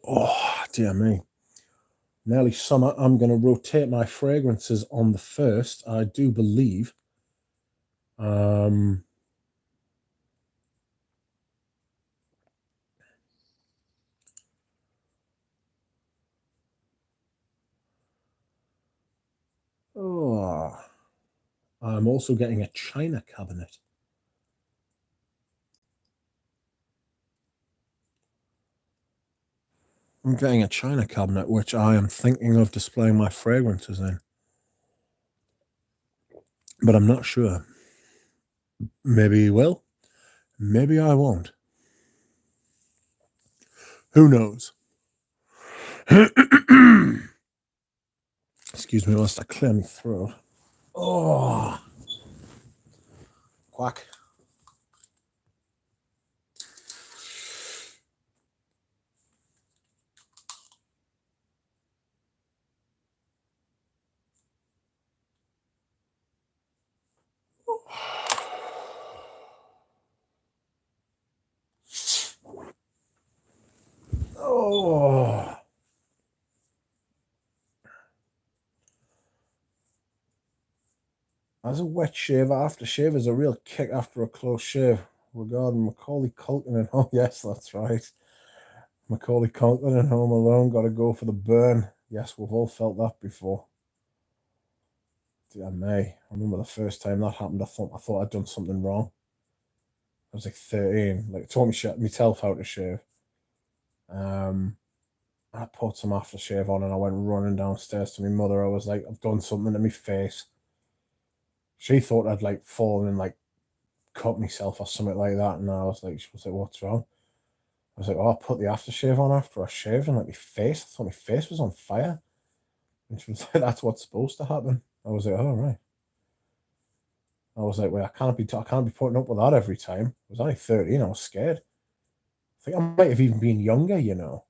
Oh, dear me. Nearly summer. I'm going to rotate my fragrances on the 1st, I do believe. Oh, I'm also getting a china cabinet. I'm getting a china cabinet, which I am thinking of displaying my fragrances in. But I'm not sure. Maybe you will. Maybe I won't. Who knows? Excuse me whilst I clear my throat. Oh, quack. Oh. As a wet shave, aftershave is a real kick after a close shave. Regarding Macaulay Culkin and oh yes, that's right. Macaulay Culkin and Home Alone, gotta go for the burn. Yes, we've all felt that before. Dear me, I remember the first time that happened. I thought I'd done something wrong. I was like 13. Like, it taught me myself how to shave. I put some aftershave on and I went running downstairs to my mother. I was like, I've done something to my face. She thought I'd like fallen and like cut myself or something like that. And she was like, what's wrong? I was like, oh, I put the aftershave on after I shaved and like my face. I thought my face was on fire. And she was like, that's what's supposed to happen. I was like, oh, right. I was like, well, I can't be putting up with that every time. I was only 13. I was scared. I think I might have even been younger, you know.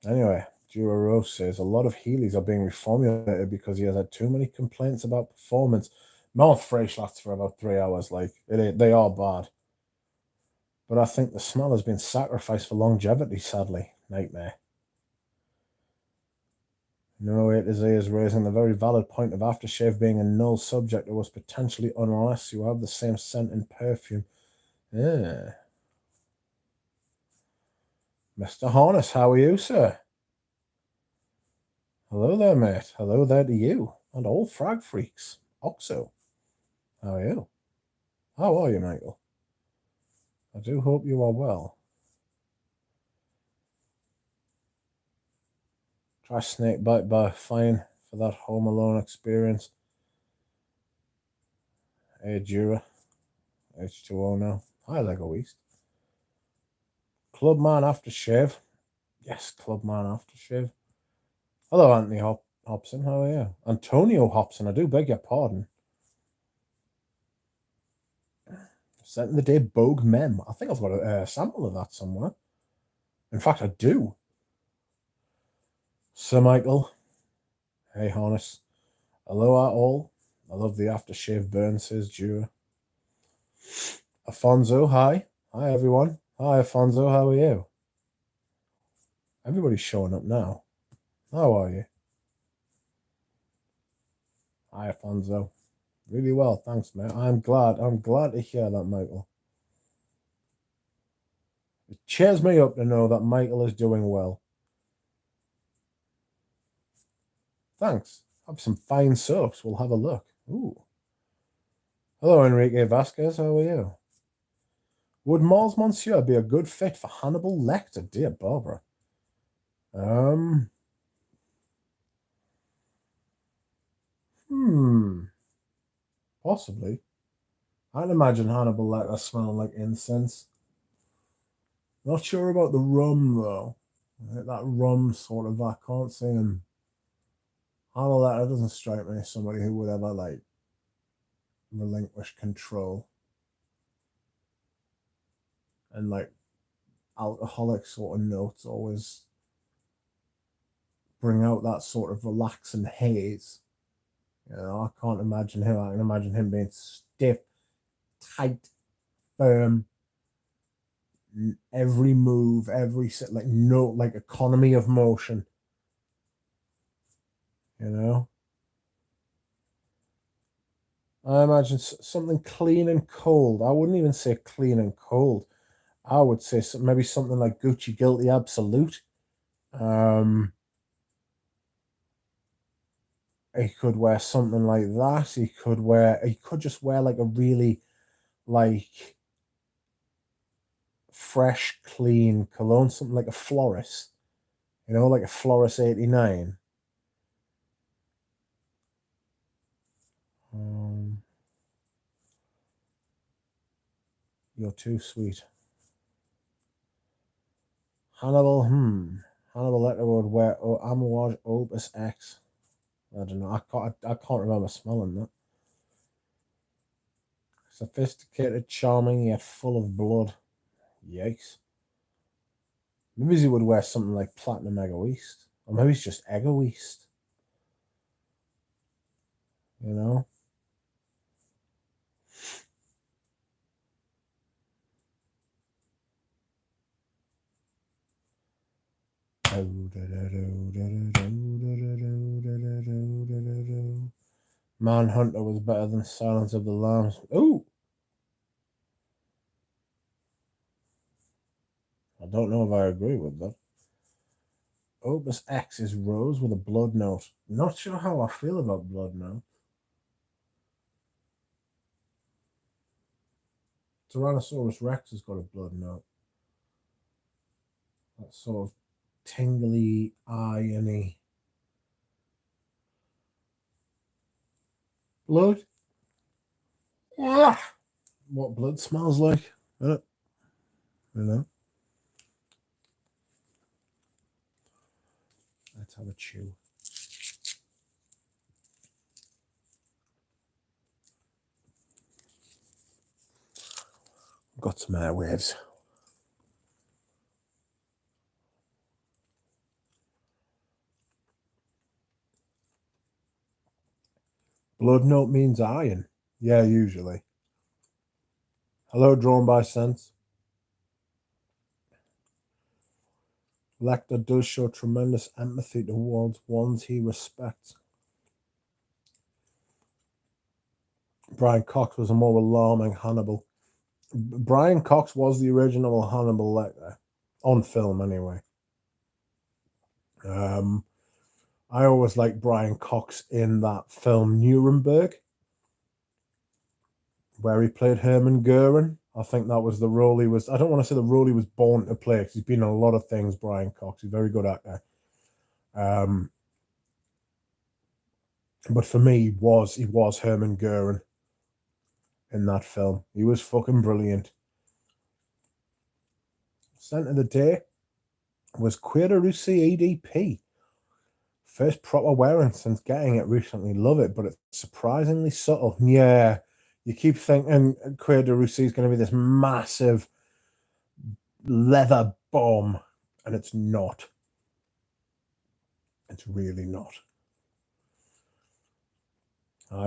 Anyway, Jura Rose says a lot of Heelys are being reformulated because he has had too many complaints about performance. Mouth fresh lasts for about 3 hours. Like they are bad, but I think the smell has been sacrificed for longevity. Sadly, nightmare. No, A to Z is raising the very valid point of aftershave being a null subject. It was potentially unless you have the same scent and perfume. Yeah. Mr. Harness, how are you, sir? Hello there, mate. Hello there to you and all frag freaks. Oxo, how are you? How are you, Michael? I do hope you are well. Try Snakebite by Fine for that Home Alone experience. Hey, Jura. H2O now. Hi, Lego East. Clubman Aftershave. Yes, Clubman Aftershave. Hello, Anthony Hobson. How are you? Antonio Hobson. I do beg your pardon. Sent in the day Bogue Mem. I think I've got a sample of that somewhere. In fact, I do. Sir Michael. Hey, Harness. Hello, all. I love the aftershave burn, says Jura. Afonso, hi. Hi, everyone. Hi, Afonso. How are you? Everybody's showing up now. How are you? Hi, Afonso. Really well, thanks, mate. I'm glad to hear that, Michael. It cheers me up to know that Michael is doing well. Thanks. Have some fine soaps. We'll have a look. Ooh. Hello, Enrique Vasquez. How are you? Would Mars Monsieur be a good fit for Hannibal Lecter? Dear Barbara. Possibly. I'd imagine Hannibal Lecter smelling like incense. Not sure about the rum though. That rum sort of, I can't see him. Hannibal Lecter doesn't strike me as somebody who would ever like relinquish control and like alcoholic sort of notes always bring out that sort of relaxing haze. I can't imagine him. I can imagine him being stiff, tight, firm. Every move, every like no, like economy of motion. I imagine something clean and cold. I wouldn't even say clean and cold. I would say maybe something like Gucci Guilty Absolute. He could wear something like that. He could just wear like a really like fresh, clean cologne, something like a Floris, like a Floris 89. You're too sweet. Hannibal Lecter would wear Amouage Opus X. I don't know. I can't remember smelling that. Sophisticated, charming, yet full of blood. Yikes. Maybe he would wear something like Platinum Egoist. Or maybe it's just Egoist. You know? Manhunter was better than Silence of the Lambs. Ooh! I don't know if I agree with that. Opus X is rose with a blood note. Not sure how I feel about blood note. Tyrannosaurus Rex has got a blood note. That sort of tingly, irony. Blood? Yeah. What blood smells like? You know? Let's have a chew. Got some airwaves. Blood note means iron. Yeah, usually. Hello, drawn by sense. Lecter does show tremendous empathy towards ones he respects. Brian Cox was a more alarming Hannibal. Brian Cox was the original Hannibal Lecter, on film anyway. I always liked Brian Cox in that film Nuremberg, where he played Hermann Goering. I think that was the role he was. I don't want to say the role he was born to play because he's been in a lot of things. Brian Cox, he's a very good actor. But for me, he was Hermann Goering in that film. He was fucking brilliant. Scent of the day was Queer Russi EDP. First proper wearing since getting it recently. Love it, but it's surprisingly subtle. Yeah, you keep thinking Queer Russi is going to be this massive leather bomb, and it's not. It's really not.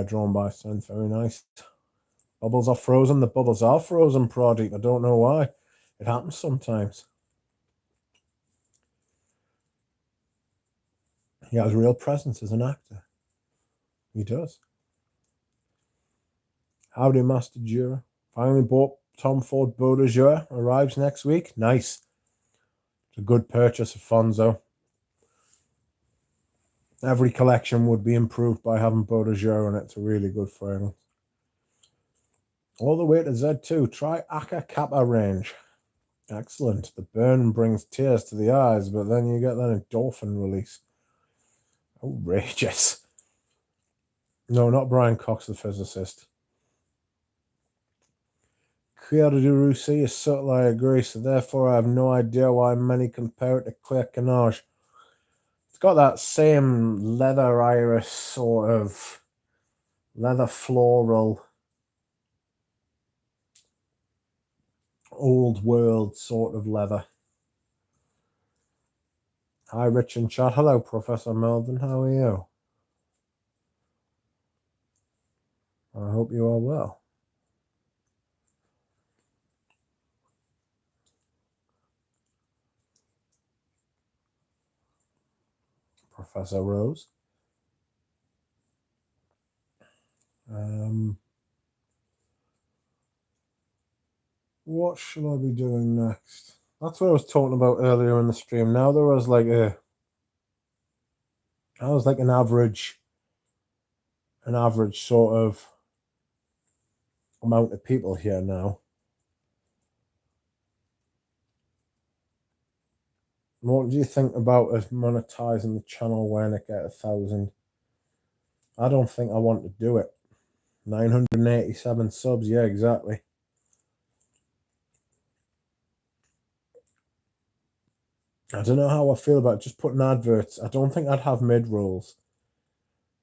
Drawn by sense, very nice. Bubbles are frozen. The bubbles are frozen, Pradeep. I don't know why. It happens sometimes. He has real presence as an actor. He does. Howdy, Master Jura. Finally bought Tom Ford Beau de Jour. Arrives next week. Nice. It's a good purchase, Afonso. Every collection would be improved by having Beau de Jour in it. It's a really good fragrance. All the way to Z2. Try Aka Kappa range. Excellent. The burn brings tears to the eyes, but then you get that endorphin release. Outrageous. No, not Brian Cox, the physicist. Claire de Russie is subtle, I agree, so therefore I have no idea why many compare it to Claire Canage. It's got that same leather iris sort of leather floral old world sort of leather. Hi, Rich and chat. Hello, Professor Melvin. How are you? I hope you are well. Professor Rose. What shall I be doing next? That's what I was talking about earlier in the stream. Now there was like an average sort of amount of people here now. What do you think about us monetizing the channel when it gets 1,000? I don't think I want to do it. 987 subs, yeah, exactly. I don't know how I feel about just putting adverts. I don't think I'd have mid-rolls.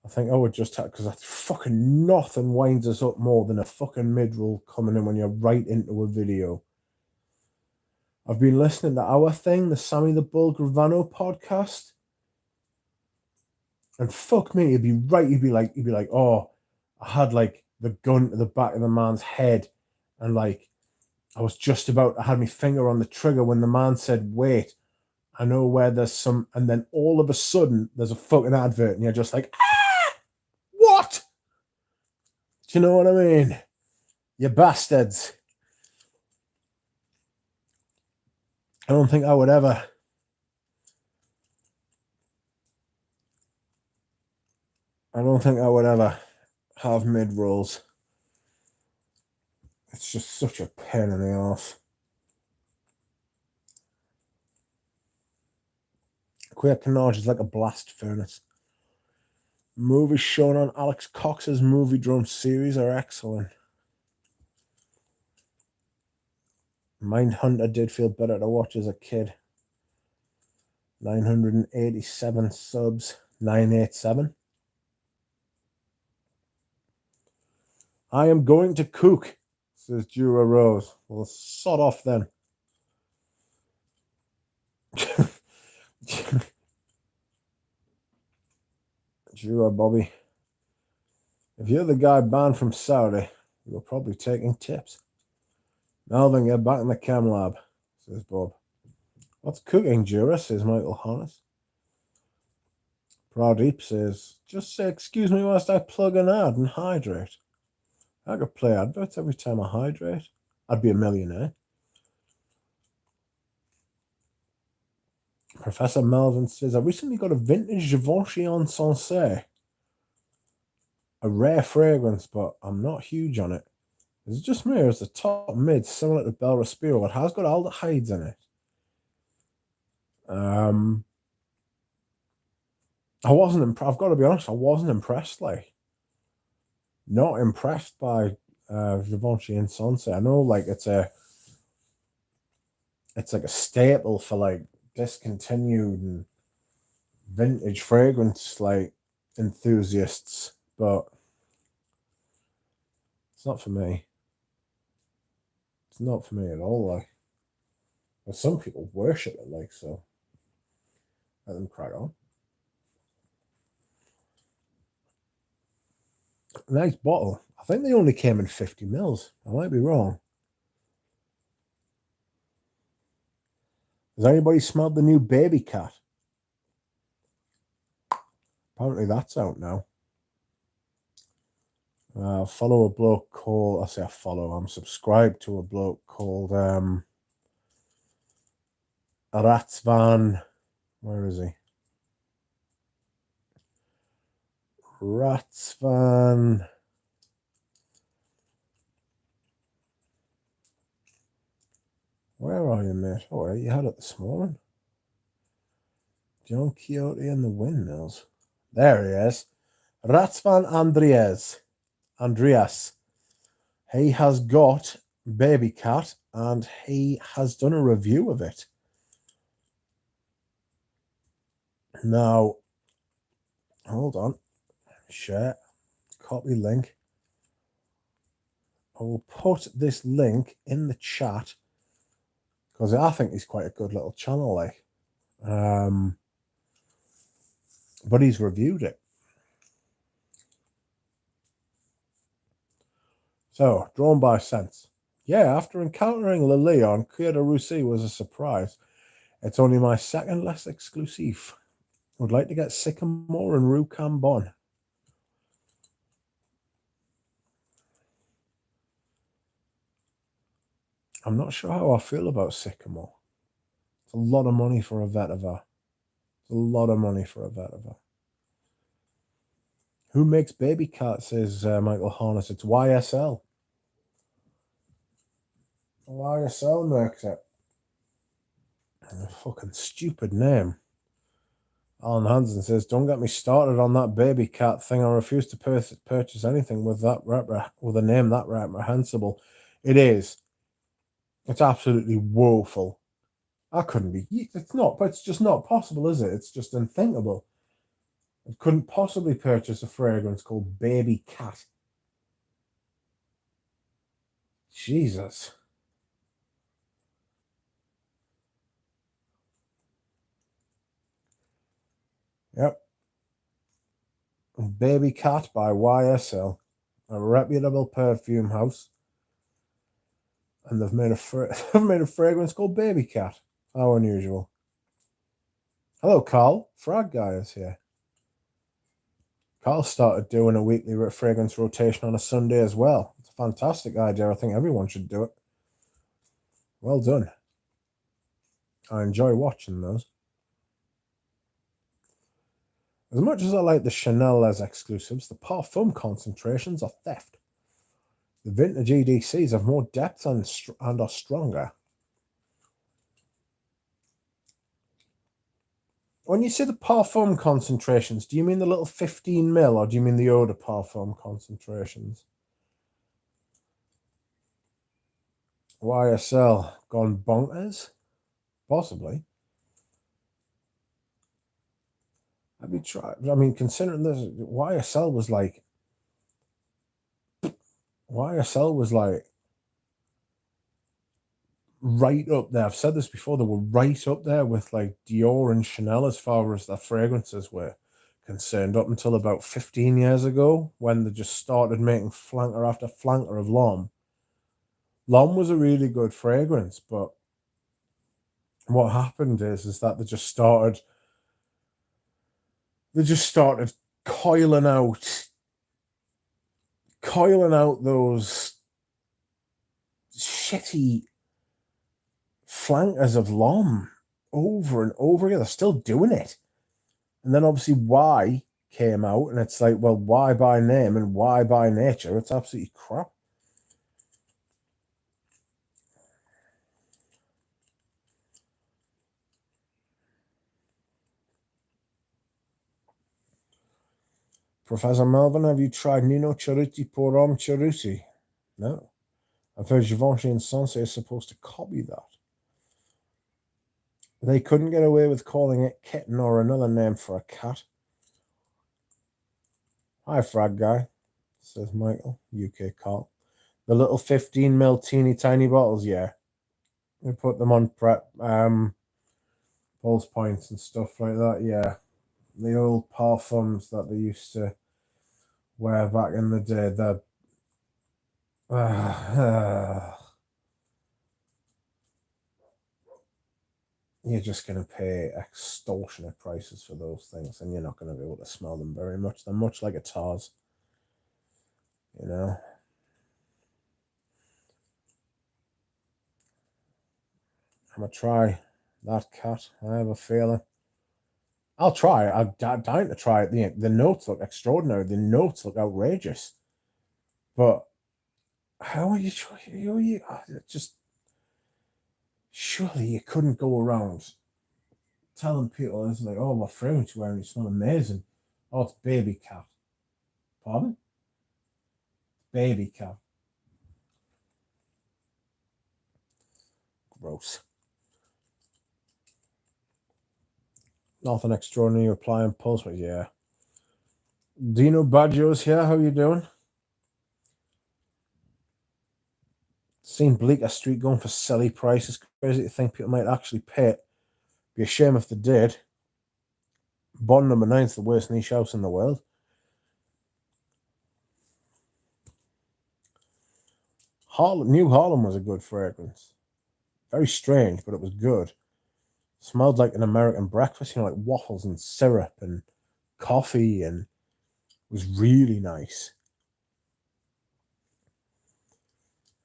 I think I would just have, because that's fucking nothing winds us up more than a fucking mid-roll coming in when you're right into a video. I've been listening to our thing, the Sammy the Bull Gravano podcast. And fuck me, he'd be like, oh, I had like the gun to the back of the man's head, and like I had my finger on the trigger when the man said, wait, I know where there's some, and then all of a sudden there's a fucking advert, and you're just like, what? Do you know what I mean? You bastards. I don't think I would ever have mid-rolls. It's just such a pain in the arse. Queer Canage is like a blast furnace. Movies shown on Alex Cox's Movie Drum series are excellent. Mindhunter did feel better to watch as a kid. 987 subs. 987. I am going to cook, says Jura Rose. Well, sod off then. Jura Bobby. If you're the guy banned from Saudi, you're probably taking tips. Melvin, get back in the cam lab, says Bob. What's cooking, Jura, says Michael Harness. Pradeep says, just say, excuse me whilst I plug an ad and hydrate. I could play adverts every time I hydrate. I'd be a millionaire. Professor Melvin says, I recently got a vintage Givenchy Insensé. A rare fragrance, but I'm not huge on it. Is it just me, or is the top mid similar to Bel Respiro? It has got aldehydes in it. I wasn't impressed. I've got to be honest, I wasn't impressed. Like, not impressed by Givenchy Insensé. I know, like, it's like a staple for like discontinued and vintage fragrance like enthusiasts, but it's not for me. It's not for me at all. Like, but some people worship it, like, so let them crack on. Nice bottle. I think they only came in 50 mils. I might be wrong. Has anybody smelled the new Baby Cat? Apparently that's out now. Follow a bloke called, I say I follow, I'm subscribed to a bloke called Ratsvan. Where is he? Ratsvan. Where are you, mate? Oh, you had it this morning. John Quixote and the Windmills. There he is. Ratsvan Andreas. He has got Baby Cat and he has done a review of it. Now, hold on. Share. Copy link. I will put this link in the chat because I think he's quite a good little channel, like. But he's reviewed it. So, drawn by sense. Yeah, after encountering Le Lion, Cuir de Russie was a surprise. It's only my second less exclusive. Would like to get Sycamore and Rue Cambon. I'm not sure how I feel about Sycamore. It's a lot of money for a vetiver. It's a lot of money for a vetiver. Who makes Baby Cat, says Michael Harness. It's YSL. YSL makes it. A fucking stupid name. Alan Hansen says, don't get me started on that Baby Cat thing. I refuse to purchase anything with a name that reprehensible. It is. It's absolutely woeful. I couldn't be. It's not, but it's just not possible, is it? It's just unthinkable. I couldn't possibly purchase a fragrance called Baby Cat. Jesus. Yep. Baby Cat by YSL, a reputable perfume house, and they've made a fragrance called Baby Cat. How unusual. Hello, Carl. Frag Guy is here. Carl started doing a weekly fragrance rotation on a Sunday as well. It's a fantastic idea. I think everyone should do it. Well done. I enjoy watching those. As much as I like the Chanel as exclusives, the Parfum concentrations are theft. The vintage EDCs have more depth and are stronger. When you say the Parfum concentrations, do you mean the little 15ml or do you mean the Eau de Parfum concentrations? YSL gone bonkers? Possibly. Have you tried? I mean, considering this, YSL was like right up there. I've said this before, they were right up there with like Dior and Chanel as far as their fragrances were concerned, up until about 15 years ago when they just started making flanker after flanker of L'Homme. L'Homme was a really good fragrance, but what happened is that they just started coiling out those shitty flankers of L'Homme over and over again. They're still doing it. And then obviously Y came out, and it's like, well, why by name and why by nature? It's absolutely crap. Professor Melvin, have you tried Nino Cerruti pour Homme Cerruti? No. I've heard Givenchy and Sensei is supposed to copy that. They couldn't get away with calling it kitten or another name for a cat. Hi, Frag Guy, says Michael, UK Carl. The little 15ml teeny tiny bottles, yeah. We put them on prep, pulse points and stuff like that, yeah. The old parfums that they used to wear back in the day, they're you're just going to pay extortionate prices for those things, and you're not going to be able to smell them very much. They're much like a Tars, you know. I'm going to try that cat. I have a feeling. I'll try it. I'm dying to try it. The notes look extraordinary. The notes look outrageous. But how are you just... Surely you couldn't go around telling people, it's like, oh, my fragrance you're wearing, you smell amazing. Oh, it's Baby Cat. Pardon? Baby cow. Gross. Nothing extraordinary. Replying post, but yeah. Dino Baggio's here. How you doing? Seen Bleecker Street going for silly prices. Crazy to think people might actually pay it. Be a shame if they did. Bond number 9's the worst niche house in the world. New Harlem was a good fragrance. Very strange, but it was good. Smelled like an American breakfast, like waffles and syrup and coffee, and it was really nice.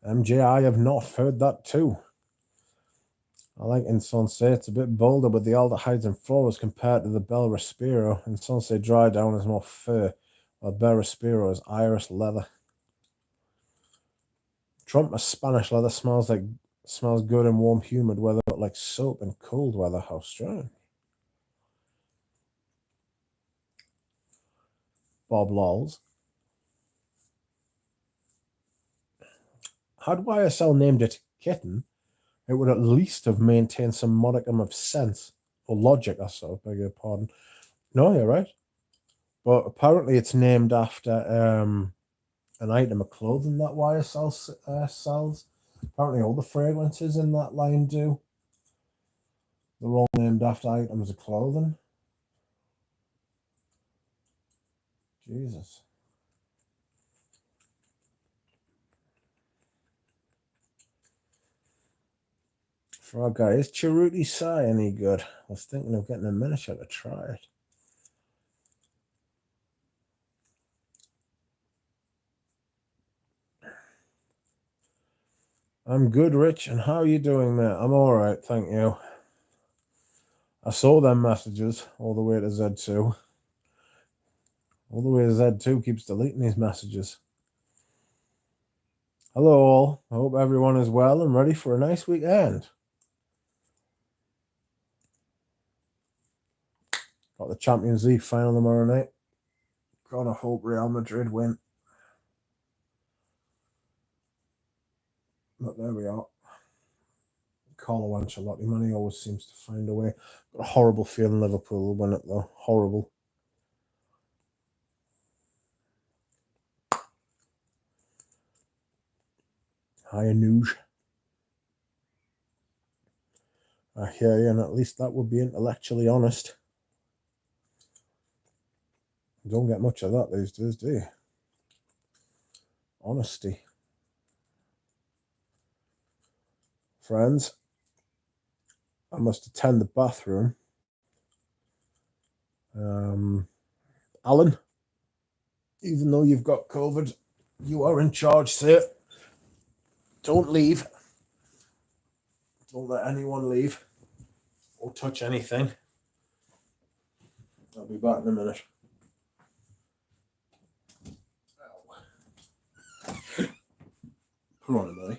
MJ, I have not heard that too. I like Insensé. It's a bit bolder with the aldehydes and florals compared to the Bel Respiro. Insensé Dry Down is more fur, while Bel Respiro is iris leather. Trump Spanish leather smells good in warm, humid weather, but like soap in cold weather. How strange. Bob Lols. Had YSL named it Kitten, it would at least have maintained some modicum of sense or logic, I beg your pardon. No, you're right. But apparently it's named after an item of clothing that YSL sells. Apparently all the fragrances in that line do. They're all named after items of clothing. Jesus. Frog guy, is Cheruti Sai any good? I was thinking of getting a miniature to try it. I'm good, Rich, and how are you doing, mate? I'm alright, thank you. I saw them messages all the way to Z2. All the way to Z2 keeps deleting these messages. Hello all, I hope everyone is well and ready for a nice weekend. Got the Champions League final tomorrow night. Gonna hope Real Madrid win. But there we are. Carlo Ancelotti, man, he always seems to find a way. Got a horrible feeling Liverpool will win it though. Horrible. Hi, Anuj. I hear you, and at least that would be intellectually honest. You don't get much of that these days, do you? Honesty. Friends, I must attend the bathroom. Alan, even though you've got COVID, you are in charge, sir. Don't leave. Don't let anyone leave or touch anything. I'll be back in a minute. Come on a minute.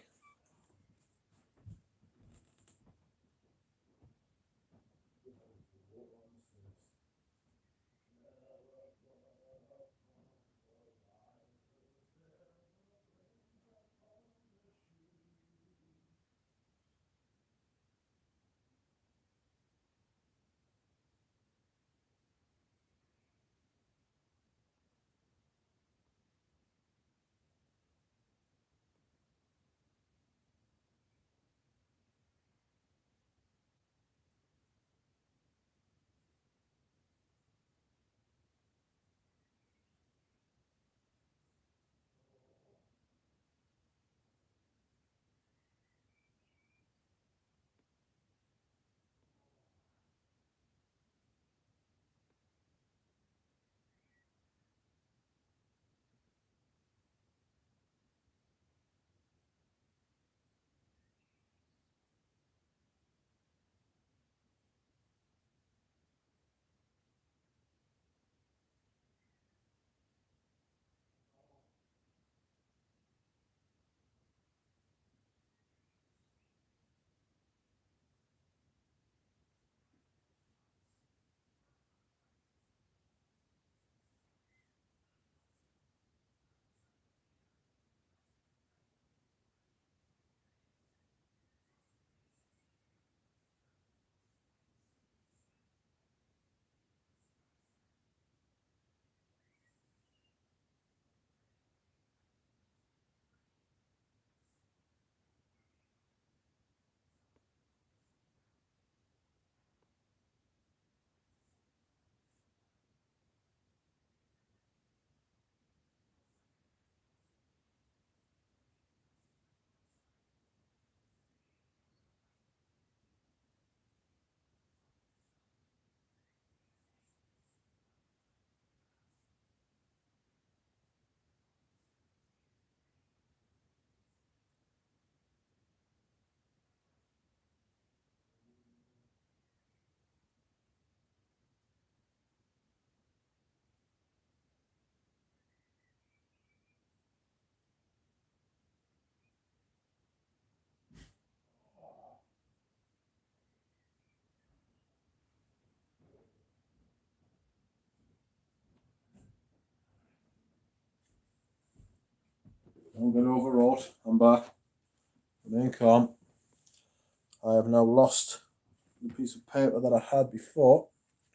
Don't get overwrought. I'm back. Remain calm. I have now lost the piece of paper that I had before,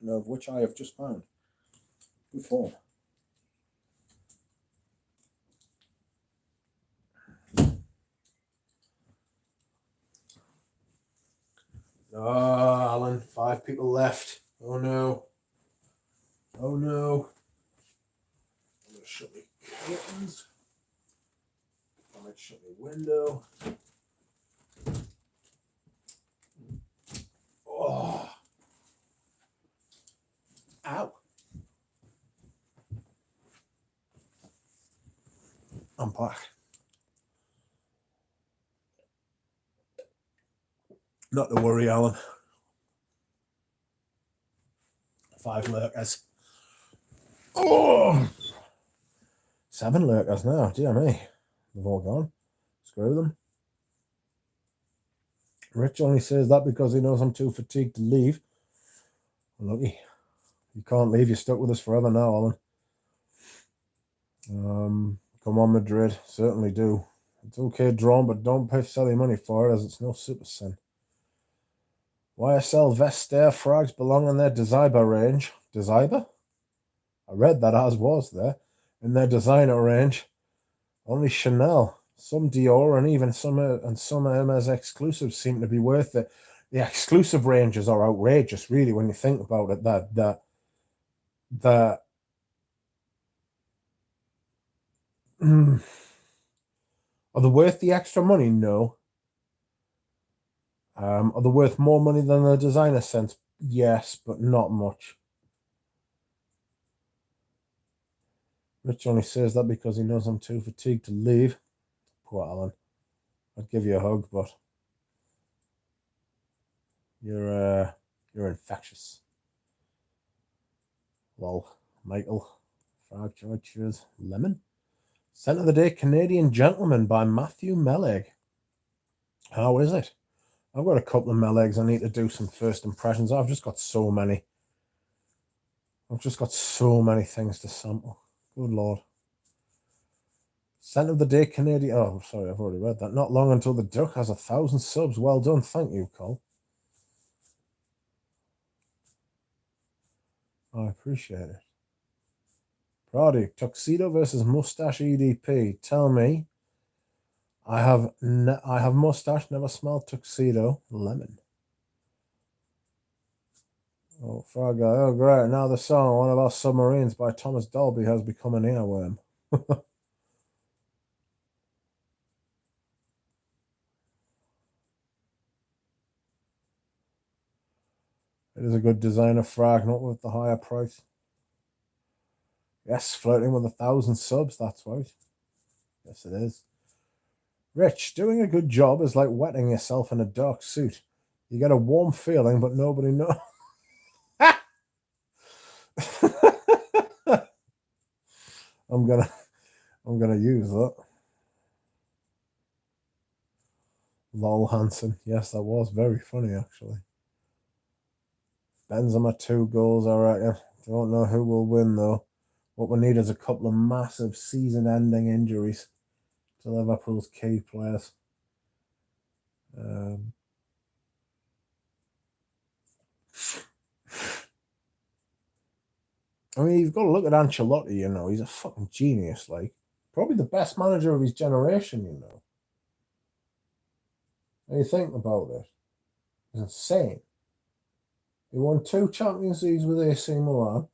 of which I have just found. Good form. Oh, Alan, 5 people left. Oh no. Oh no. I'm going to shut the curtains. I might shut the window. Oh. Ow. I'm back. Not to worry, Alan. 5 lurkers. Oh! 7 lurkers now. Dear me. They've all gone. Screw them. Rich only says that because he knows I'm too fatigued to leave. Lucky. You can't leave. You're stuck with us forever now, Alan. Come on, Madrid. Certainly do. It's okay drawn, but don't pay silly money for it, as it's no super sin. YSL Vestair frags belong in their Designer range. Designer? I read that as was there. In their designer range. Only Chanel, some Dior, and even some Hermes exclusives seem to be worth it. The exclusive ranges are outrageous, really, when you think about it. Are they worth the extra money? No. Are they worth more money than the designer scents? Yes, but not much. Rich only says that because he knows I'm too fatigued to leave. Poor Alan. I'd give you a hug, but you're infectious. Lol. Michael. Frag cheers. Lemon. Scent of the Day Canadian Gentleman by Matthew Meleg. How is it? I've got a couple of Melegs I need to do some first impressions. I've just got so many. I've just got so many things to sample. Good Lord. Scent of the Day Canadian... Oh, sorry, I've already read that. Not long until the Duck has 1,000 subs. Well done. Thank you, Cole. I appreciate it. Proddy, Tuxedo versus Mustache EDP. Tell me. I have Mustache, never smelled Tuxedo. Lemon. Oh, Frog Guy. Oh, great. Now the song, One of Our Submarines by Thomas Dolby, has become an earworm. It is a good designer, Frag, not with the higher price. Yes, flirting with 1,000 subs, that's right. Yes, it is. Rich, doing a good job is like wetting yourself in a dark suit. You get a warm feeling, but nobody knows. I'm gonna use that. Lol Hansen. Yes, that was very funny actually. Benzema 2 goals, I reckon. Don't know who will win though. What we need is a couple of massive season-ending injuries to Liverpool's key players. I mean, you've got to look at Ancelotti, you know. He's a fucking genius, like. Probably the best manager of his generation, you know. When you think about it, it's insane. He won 2 Champions Leagues with AC Milan.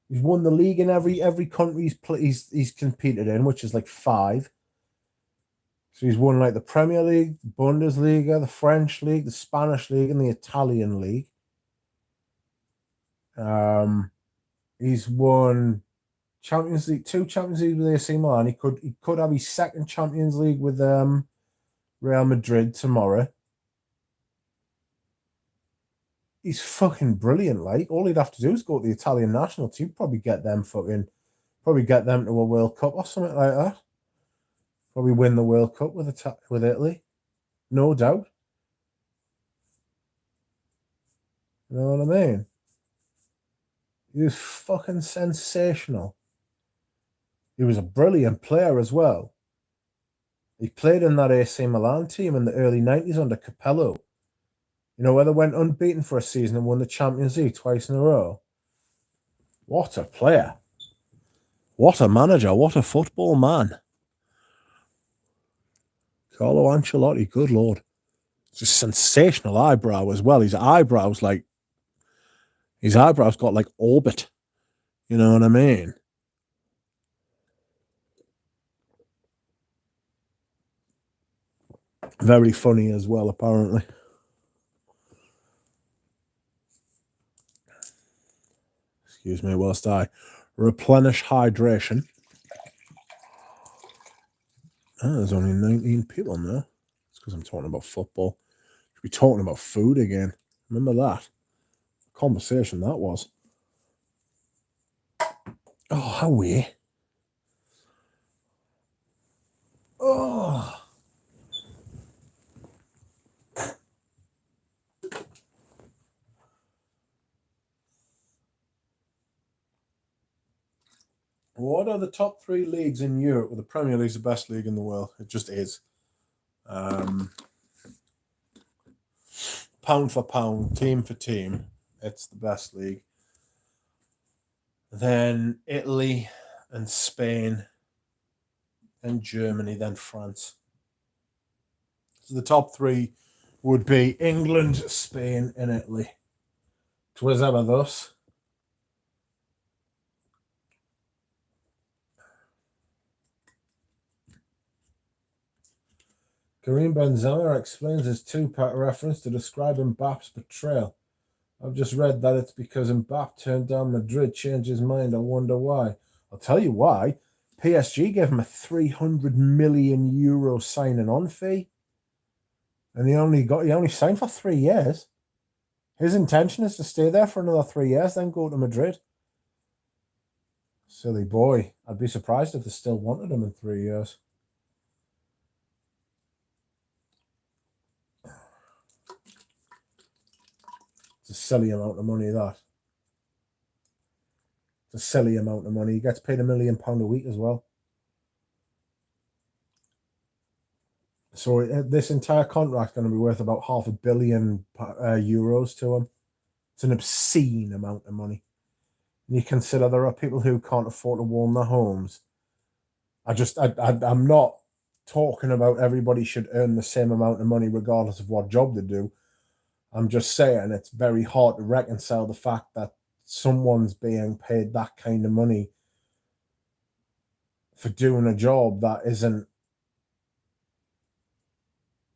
He's won the league in every country he's competed in, which is like 5. So he's won like the Premier League, the Bundesliga, the French League, the Spanish League, and the Italian League. He's won Champions League, 2 Champions League with AC Milan. He could have his second Champions League with Real Madrid tomorrow. He's fucking brilliant. Like, all he'd have to do is go to the Italian national team, probably get them to a World Cup or something like that. Probably win the World Cup with Italy, no doubt. You know what I mean? He was fucking sensational. He was a brilliant player as well. He played in that AC Milan team in the early 90s under Capello. You know, where they went unbeaten for a season and won the Champions League twice in a row. What a player. What a manager. What a football man. Carlo Ancelotti, good lord. Just sensational eyebrow as well. His eyebrows got like orbit. You know what I mean? Very funny as well, apparently. Excuse me whilst I replenish hydration. There's only 19 people now. It's because I'm talking about football. Should be talking about food again. Remember that? Conversation that was. Oh, how we? Oh. What are the top 3 leagues in Europe? Well, the Premier League's the best league in the world. It just is. Pound for pound, team for team, it's the best league. Then Italy and Spain, then Germany, then France. So the top 3 would be England, Spain, and Italy. 'Twas ever thus. Karim Benzema explains his two-part reference to describe Mbappe's betrayal. I've just read that it's because Mbappe turned down Madrid, changed his mind. I wonder why. I'll tell you why. PSG gave him a €300 million signing on fee. And he only signed for 3 years. His intention is to stay there for another 3 years, then go to Madrid. Silly boy. I'd be surprised if they still wanted him in 3 years. It's a silly amount of money, that. It's a silly amount of money. He gets paid £1 million a week as well. So this entire contract is going to be worth about €500 million to him. It's an obscene amount of money. And you consider there are people who can't afford to warm their homes. I'm not talking about everybody should earn the same amount of money regardless of what job they do. I'm just saying it's very hard to reconcile the fact that someone's being paid that kind of money for doing a job that isn't.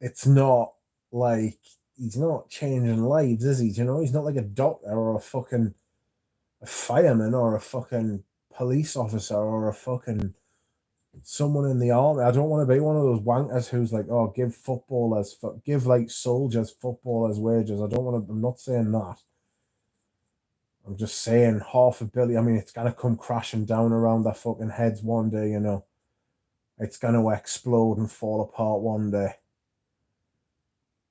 It's not like he's not changing lives, is he? You know, he's not like a doctor or a fireman or a fucking police officer or a fucking someone in the army. I don't want to be one of those wankers who's like, oh, give like soldiers footballers wages. I'm not saying that. I'm just saying €500 million. I mean, it's gonna come crashing down around their fucking heads one day, you know. It's gonna explode and fall apart one day.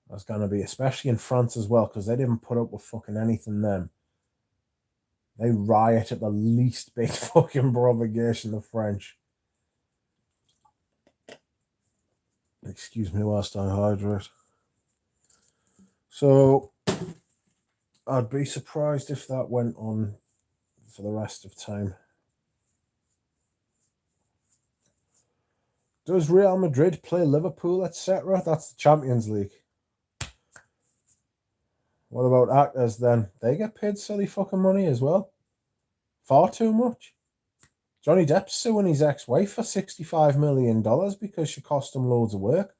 That's gonna be, especially in France as well, because they didn't put up with fucking anything then. They riot at the least bit fucking provocation, the French. Excuse me whilst I hydrate. So, I'd be surprised if that went on for the rest of time. Does Real Madrid play Liverpool, etc.? That's the Champions League. What about actors then? They get paid silly fucking money as well. Far too much. Johnny Depp's suing his ex-wife for $65 million because she cost him loads of work.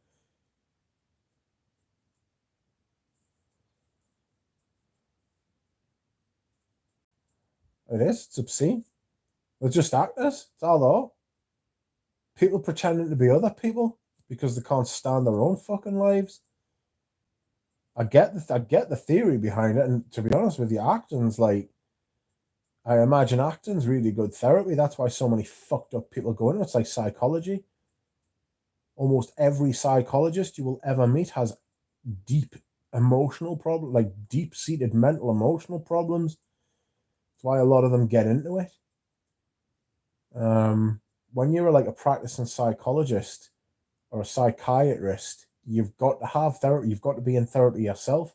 It is. It's obscene. They're just actors. That's all they are. People pretending to be other people because they can't stand their own fucking lives. I get the theory behind it, and to be honest with you, acting's like, I imagine acting's really good therapy. That's why so many fucked up people go into it. It's like psychology. Almost every psychologist you will ever meet has deep emotional problems, like deep-seated mental emotional problems. That's why a lot of them get into it. When you're like a practicing psychologist, or a psychiatrist, you've got to have therapy. You've got to be in therapy yourself.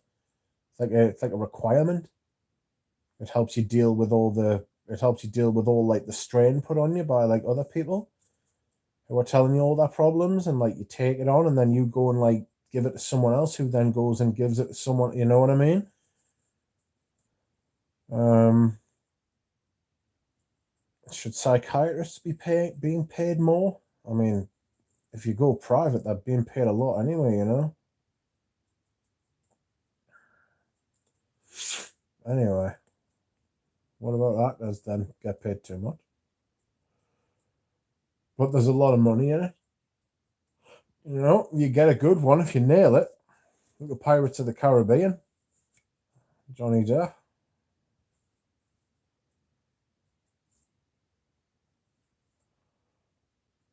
It's like a requirement. It helps you deal with all like the strain put on you by like other people who are telling you all their problems, and like you take it on and then you go and like give it to someone else who then goes and gives it to someone, you know what I mean? Should psychiatrists be being paid more? I mean, if you go private, they're being paid a lot anyway, you know? Anyway, what about actors then? Get paid too much? But there's a lot of money in it. You know, you get a good one if you nail it. Look at Pirates of the Caribbean. Johnny Depp.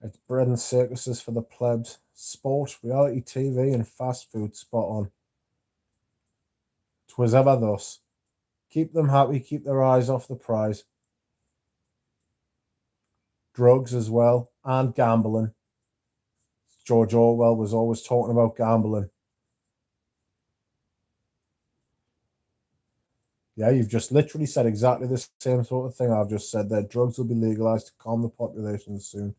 It's bread and circuses for the plebs. Sport, reality TV, and fast food spot on. 'Twas ever thus. Keep them happy, keep their eyes off the prize. Drugs as well, and gambling. George Orwell was always talking about gambling. Yeah, you've just literally said exactly the same sort of thing I've just said there. Drugs will be legalized to calm the population soon.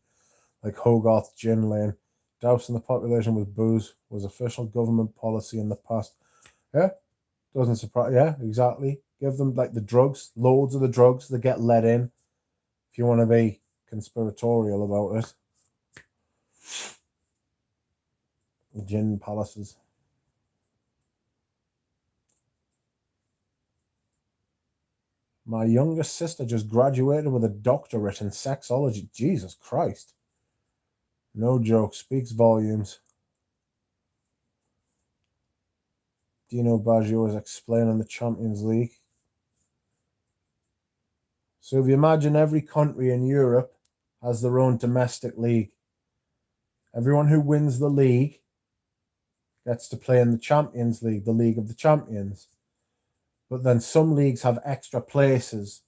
Like Hogarth Gin Lane. Dousing the population with booze was official government policy in the past. Yeah, doesn't surprise. Yeah, exactly. Give them like the drugs, loads of the drugs that get let in. If you want to be conspiratorial about it. Gin palaces. My youngest sister just graduated with a doctorate in sexology. Jesus Christ. No joke. Speaks volumes. Dino Baggio is explaining the Champions League. So if you imagine every country in Europe has their own domestic league. Everyone who wins the league gets to play in the Champions League, the League of the Champions. But then some leagues have extra places.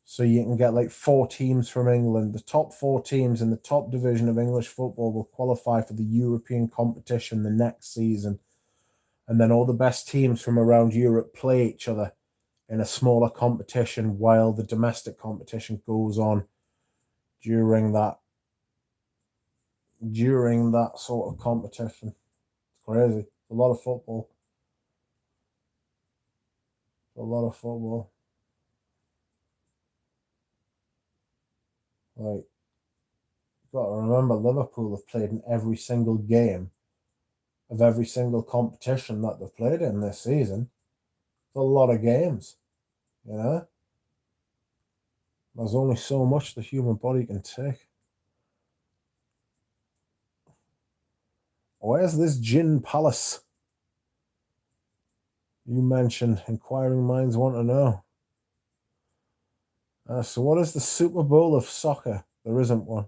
So you can get like 4 teams from England. The top 4 teams in the top division of English football will qualify for the European competition the next season. And then all the best teams from around Europe play each other in a smaller competition while the domestic competition goes on during that sort of competition. It's crazy. A lot of football. A lot of football. Like, you've got to remember, Liverpool have played in every single game of every single competition that they've played in this season. It's a lot of games, you know? There's only so much the human body can take. Where's this Gin Palace? You mentioned inquiring minds want to know. So what is the Super Bowl of soccer? There isn't one.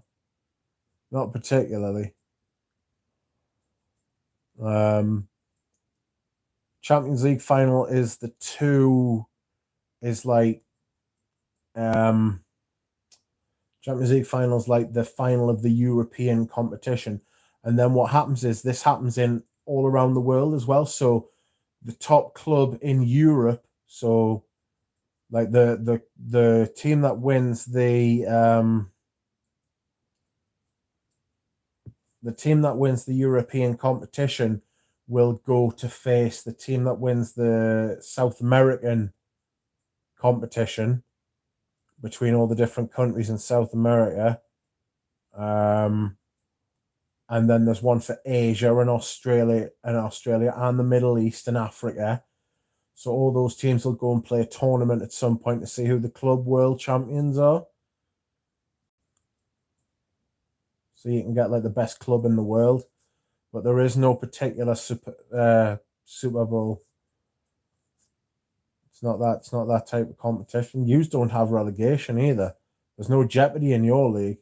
Not particularly. Champions League final is Champions League final is like the final of the European competition. And then what happens is this happens in all around the world as well. So the top club in Europe, so like the team that wins the European competition will go to face the team that wins the South American competition between all the different countries in South America. And then there's one for Asia and Australia and the Middle East and Africa. So all those teams will go and play a tournament at some point to see who the club world champions are. So you can get like the best club in the world. But there is no particular Super Bowl. It's not that type of competition. You don't have relegation either. There's no jeopardy in your league.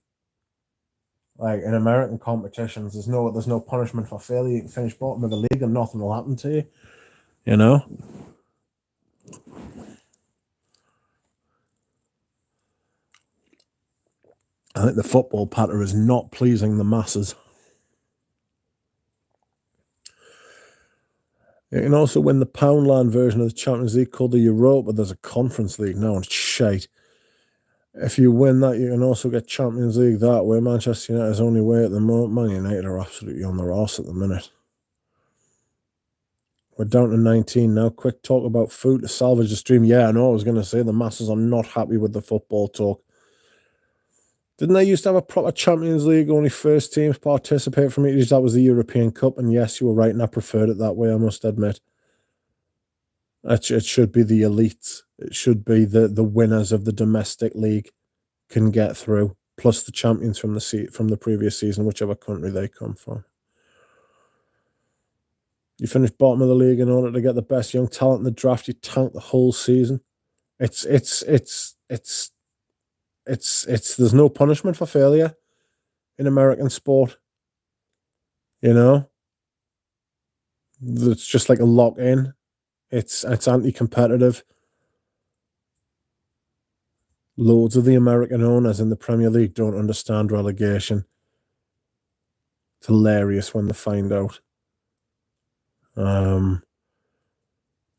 Like in American competitions, there's no punishment for failure. You can finish bottom of the league and nothing will happen to you. You know? I think the football patter is not pleasing the masses. You can also win the Poundland version of the Champions League called the Europa. There's a Conference League now, and it's shite. If you win that, you can also get Champions League that way. Manchester United's only way at the moment. Man United are absolutely on their arse at the minute. We're down to 19 now. Quick talk about food to salvage the stream. Yeah, I know. I was going to say the masses are not happy with the football talk. Didn't they used to have a proper Champions League? Only first teams participate from each. That was the European Cup. And yes, you were right, and I preferred it that way, I must admit. It should be the elites. It should be the winners of the domestic league can get through, plus the champions from the previous season, whichever country they come from. You finish bottom of the league in order to get the best young talent in the draft. You tank the whole season. There's no punishment for failure in American sport. You know, it's just like a lock in. It's anti-competitive. Loads of the American owners in the Premier League don't understand relegation. It's hilarious when they find out.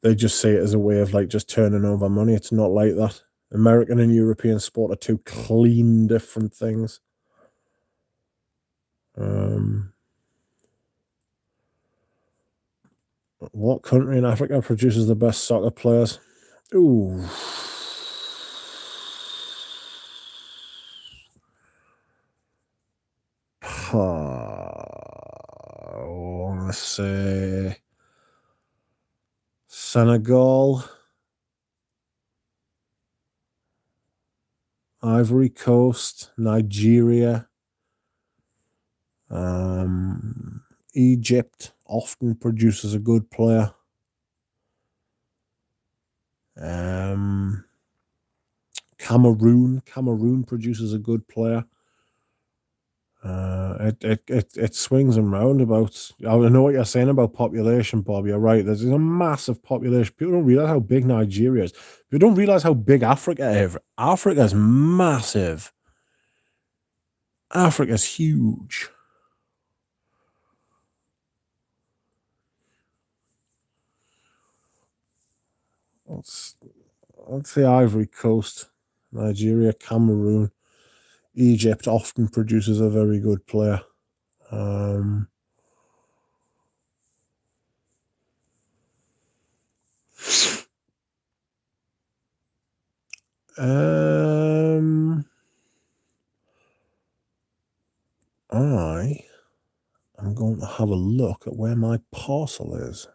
They just see it as a way of like just turning over money. It's not like that. American and European sport are two clean different things. What country in Africa produces the best soccer players? Ooh. Let's say Senegal, Ivory Coast, Nigeria, Egypt often produces a good player. Cameroon produces a good player. It swings and roundabouts. I know what you're saying about population, Bob. You're right. There's a massive population. People don't realize how big Nigeria is. People don't realize how big Africa is. Africa's massive. Africa's huge. Let's say Ivory Coast, Nigeria, Cameroon, Egypt often produces a very good player. I'm going to have a look at where my parcel is.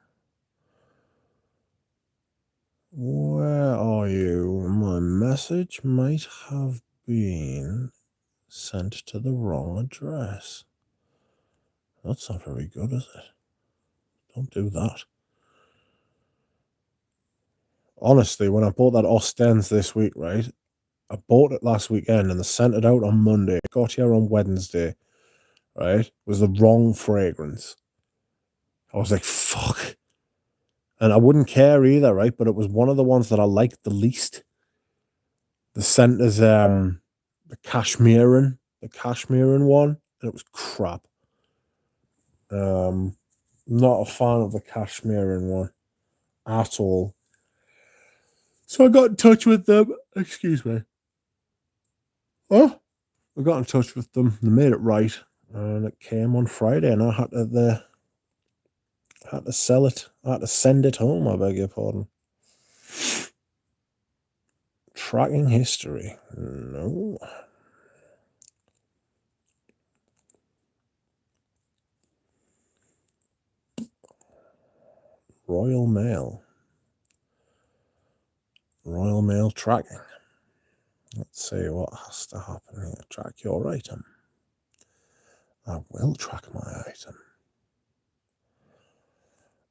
Where are you? My message might have been sent to the wrong address. That's not very good, is it? Don't do that. Honestly, when I bought that Ostens this week, right? I bought it last weekend and they sent it out on Monday. It got here on Wednesday, right? It was the wrong fragrance. I was like, fuck. And I wouldn't care either, right? But it was one of the ones that I liked the least. The scent is the Cashmerean one, and it was crap. Not a fan of the Cashmerean one at all. So I got in touch with them. Excuse me. Oh, I got in touch with them. They made it right, and it came on Friday, and I had to sell it. I had to send it home. I beg your pardon. Tracking history. No. Royal Mail. Royal Mail tracking. Let's see what has to happen here. Track your item. I will track my item.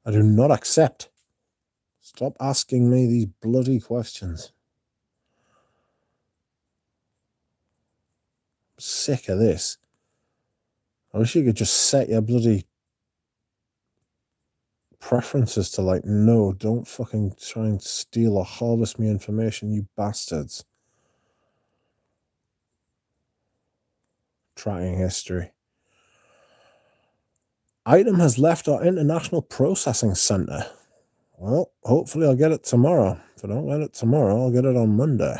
I do not accept. Stop asking me these bloody questions. I'm sick of this. I wish you could just set your bloody preferences to like, no, don't fucking try and steal or harvest me information, you bastards. Tracking history. Item has left our international processing center. Well, hopefully I'll get it tomorrow. If I don't get it tomorrow, I'll get it on Monday.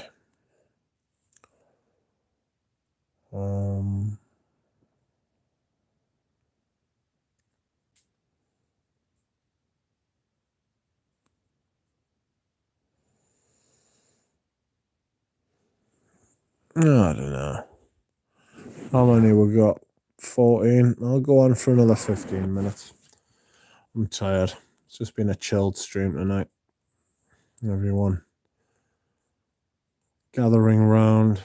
I don't know. How many we got? 14. I'll go on for another 15 minutes. I'm tired. It's just been a chilled stream tonight. Everyone gathering round.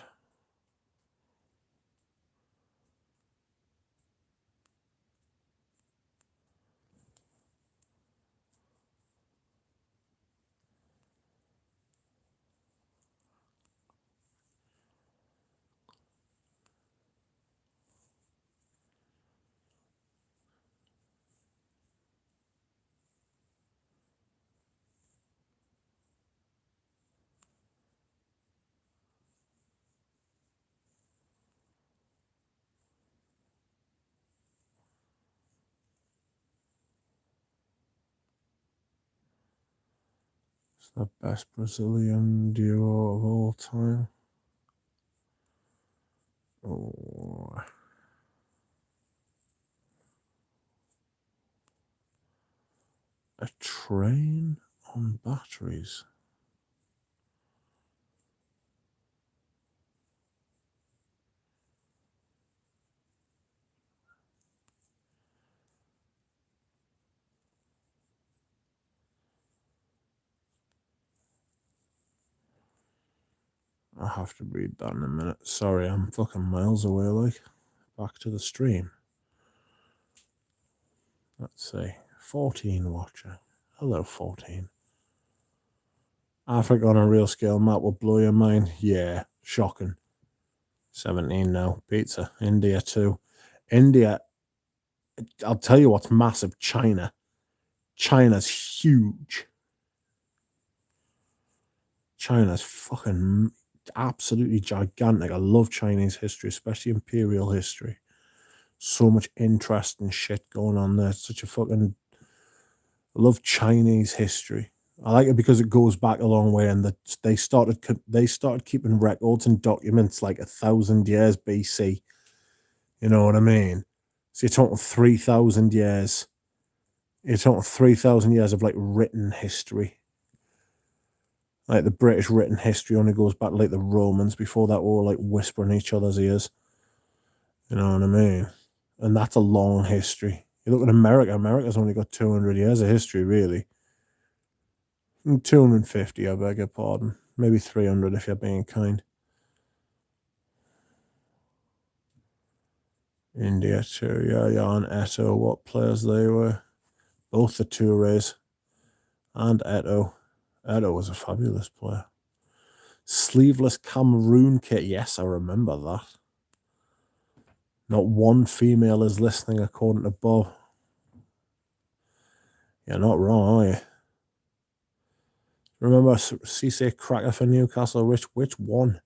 It's the best Brazilian duo of all time. Oh. A train on batteries. I have to read that in a minute. Sorry, I'm fucking miles away, like. Back to the stream. Let's see. 14 watcher. Hello, 14. Africa on a real scale map will blow your mind. Yeah, shocking. 17 now. Pizza. India too. India, I'll tell you what's massive. China. China's huge. China's fucking absolutely gigantic. I love Chinese history, especially imperial history. So much interesting shit going on there. It's such a fucking... I love Chinese history. I like it because it goes back a long way, and that they started keeping records and documents like 1,000 years BC. You know what I mean? So you're talking 3,000 years. You're talking 3,000 years of like written history. Like the British written history only goes back to like the Romans. Before that, we were like whispering each other's ears. You know what I mean? And that's a long history. You look at America. America's only got 200 years of history, really. 250, I beg your pardon. Maybe 300 if you're being kind. India too, yeah, and Eto, what players they were. Both the Tourés and Eto. Eto was a fabulous player. Sleeveless Cameroon kit, yes, I remember that. Not one female is listening, according to Bob. You're not wrong, are you? Remember Cisse cracker for Newcastle? Which one?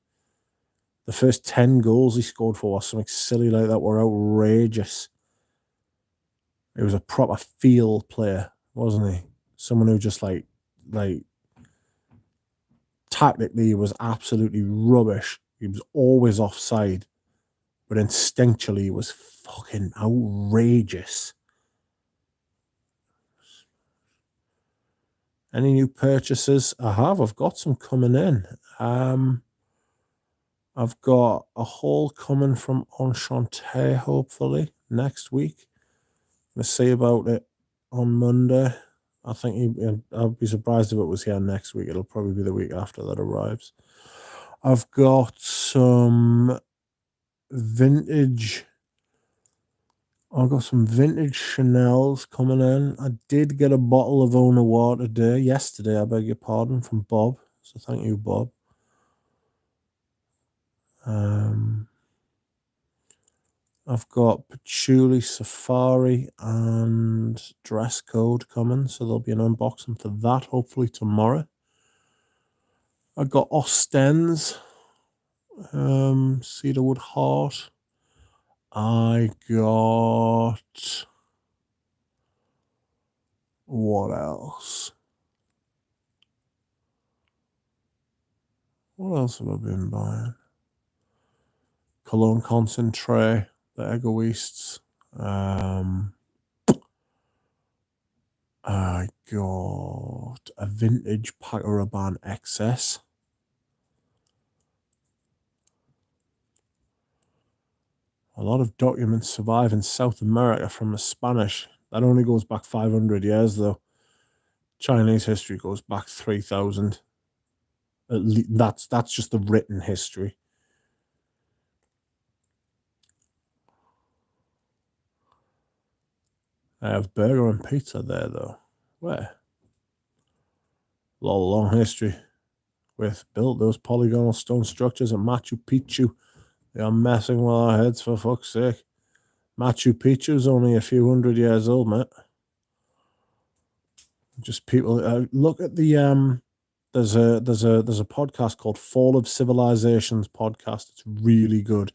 The first 10 goals he scored for us, something silly like that, were outrageous. He was a proper field player, wasn't he? Someone who just like tactically he was absolutely rubbish. He was always offside, but instinctually he was fucking outrageous. Any new purchases? I have. I've got some coming in. I've got a haul coming from Enchanté, hopefully, next week. We'll see about it on Monday. I think I'll be surprised if it was here next week. It'll probably be the week after that arrives. I've got some vintage... I've got some vintage Chanels coming in. I did get a bottle of Ona water yesterday, I beg your pardon, from Bob. So thank you, Bob. I've got Patchouli Safari and Dress Code coming, so there'll be an unboxing for that hopefully tomorrow. I got Ostens, Cedarwood Heart. I got What else? What else have I been buying? Cologne Concentrate, the Egoists. I got a vintage Paco Rabanne XS. A lot of documents survive in South America from the Spanish. That only goes back 500 years, though. Chinese history goes back 3,000. That's just the written history. I have burger and pizza there, though. Where? Long history. With built those polygonal stone structures at Machu Picchu. They are messing with our heads, for fuck's sake. Machu Picchu's only a few hundred years old, mate. Just people look at the there's a podcast called Fall of Civilizations podcast. It's really good.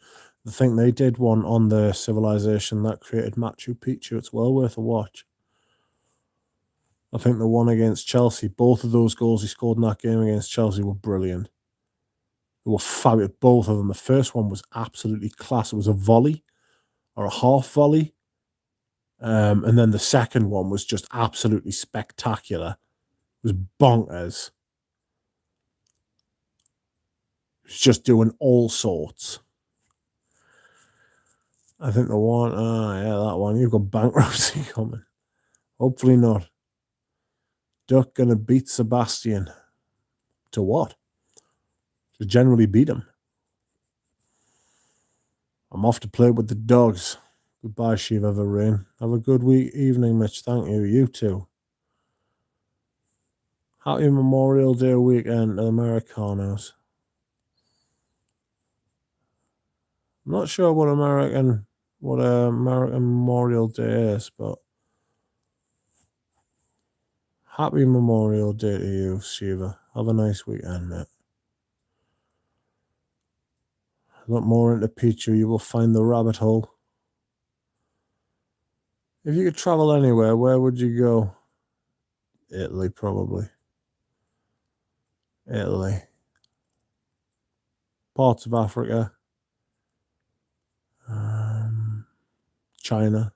I think they did one on the civilization that created Machu Picchu. It's well worth a watch. I think the one against Chelsea, both of those goals he scored in that game against Chelsea were brilliant. They were fabulous, both of them. The first one was absolutely class. It was a volley or a half volley. And then the second one was just absolutely spectacular. It was bonkers. It was just doing all sorts. I think the one, that one, you've got bankruptcy coming. Hopefully not. Duck gonna beat Sebastian. To what? To generally beat him. I'm off to play with the dogs. Goodbye, Shiva Varane. Have a good evening, Mitch. Thank you. You too. Happy Memorial Day weekend to the Americanos. I'm not sure what American Memorial Day is, but happy Memorial Day to you, Shiva. Have a nice weekend, mate. Look more into Pichu, you will find the rabbit hole. If you could travel anywhere, where would you go? Italy, probably. Italy. Parts of Africa. China.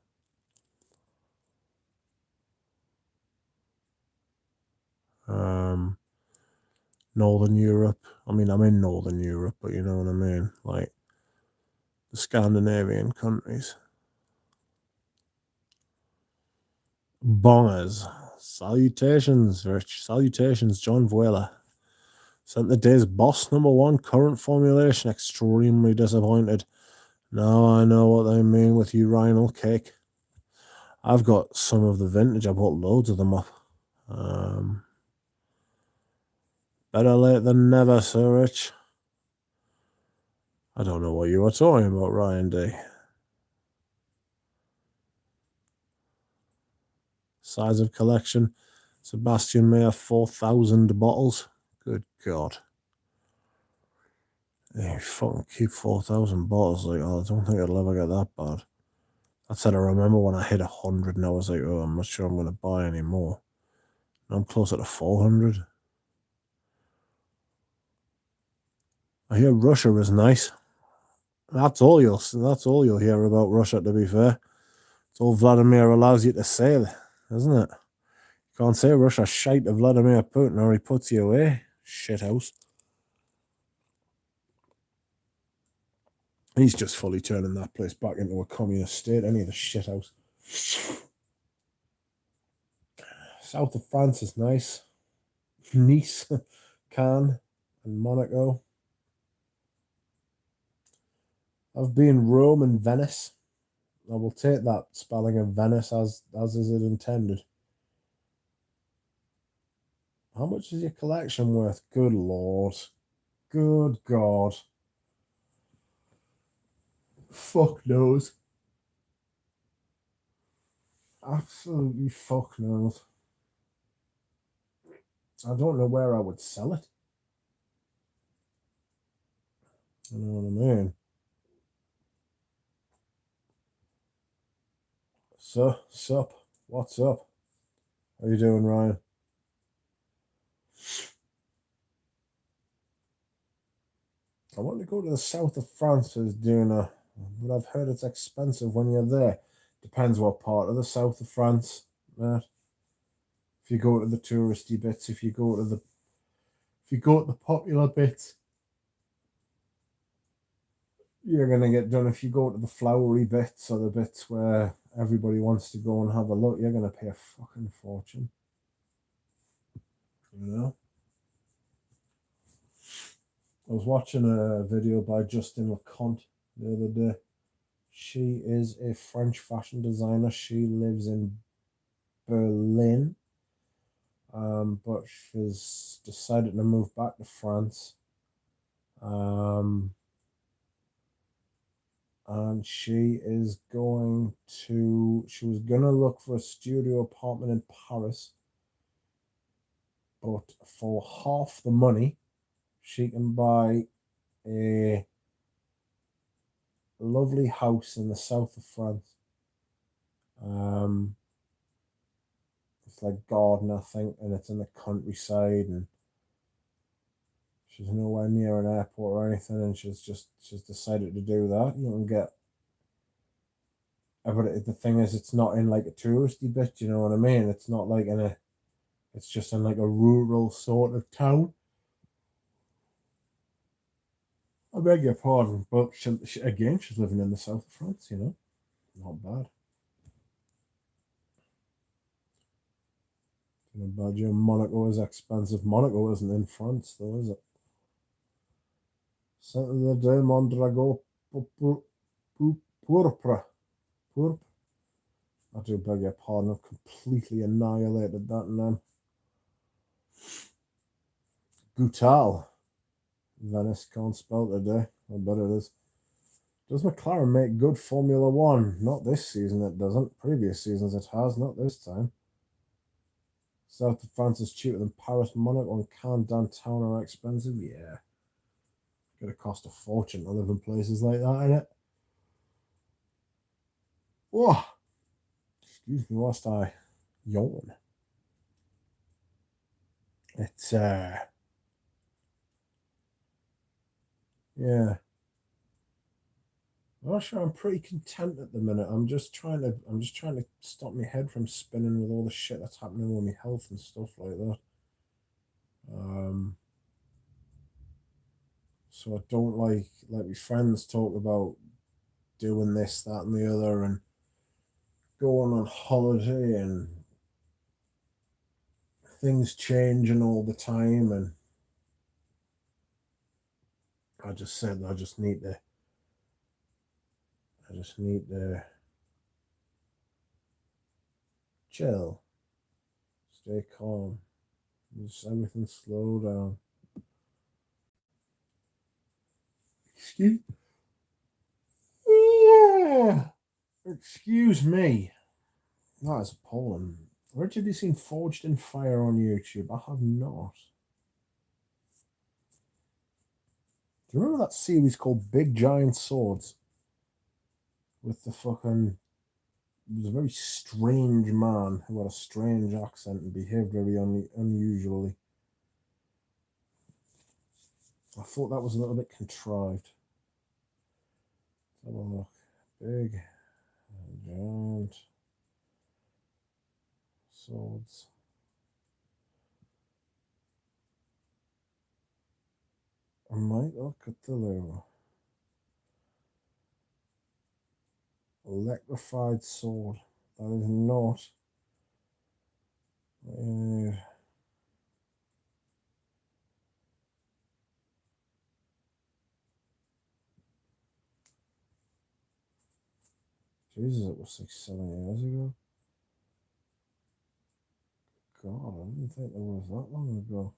Northern Europe. I mean, I'm in Northern Europe, but you know what I mean? Like the Scandinavian countries. Bongers. Salutations, Rich. Salutations, John Vuela. Sent the day's boss number one, current formulation. Extremely disappointed. Now I know what they mean with urinal cake. I've got some of the vintage. I bought loads of them up. Better late than never, Sir Rich. I don't know what you were talking about, Ryan D. Size of collection. Sebastian may have 4,000 bottles. Good God. You fucking keep 4,000 bottles. Like, I don't think I'll ever get that bad. I said, I remember when I hit 100 and I was like, oh, I'm not sure I'm going to buy any more. Now I'm closer to 400. I hear Russia is nice. That's all you'll hear about Russia, to be fair. It's all Vladimir allows you to say, isn't it? You can't say Russia shite to Vladimir Putin or he puts you away. Shithouse. He's just fully turning that place back into a communist state, any of the shithouse. South of France is nice. Nice, Cannes, and Monaco. I've been Rome and Venice. I will take that spelling of Venice as is it intended. How much is your collection worth? Good Lord. Good God. Fuck knows. Absolutely fuck knows. I don't know where I would sell it. You know what I mean? So, sup? What's up? How you doing, Ryan? I want to go to the south of France as doing but I've heard it's expensive when you're there. Depends what part of the south of France, Matt. If you go to the touristy bits, if you go to the popular bits, you're gonna get done. If you go to the flowery bits or the bits where everybody wants to go and have a look, you're gonna pay a fucking fortune. You know? I was watching a video by Justin LeConte the other day. She is a French fashion designer. She lives in Berlin, but she's decided to move back to France. And she was going to look for a studio apartment in Paris, but for half the money, she can buy a lovely house in the south of France. It's like garden, I think, and it's in the countryside, and she's nowhere near an airport or anything, and she's decided to do that. You can get, but the thing is, it's not in like a touristy bit. You know what I mean? It's not like it's just in like a rural sort of town. I beg your pardon, but again, she's living in the south of France. You know, not bad. Belgium, Monaco is expensive. Monaco isn't in France, though, is it? Centre de Mondragon Pourpre. I do beg your pardon, I've completely annihilated that name. Goutal. Venice can't spell today. I bet it is. Does McLaren make good Formula One? Not this season, it doesn't. Previous seasons it has, not this time. South of France is cheaper than Paris, Monaco, and Cannes downtown are expensive. Yeah. Gonna cost a fortune to live in places like that, innit? Whoa! Excuse me whilst I yawn. It's yeah. Well, sure, I'm pretty content at the minute. I'm just trying to stop my head from spinning with all the shit that's happening with my health and stuff like that. So I don't like my friends talk about doing this, that, and the other, and going on holiday, and things changing all the time, and I just said I just need to chill, stay calm, just everything slow down. Excuse me. That is appalling. Richard, have you seen Forged in Fire on YouTube? I have not. Do you remember that series called Big Giant Swords? With the fucking... It was a very strange man who had a strange accent and behaved very unusually. I thought that was a little bit contrived. Let's have a look. Big Giant Swords. I might look at the logo. Electrified sword. That is not. Jesus, it was like 7 years ago. God, I didn't think it was that long ago.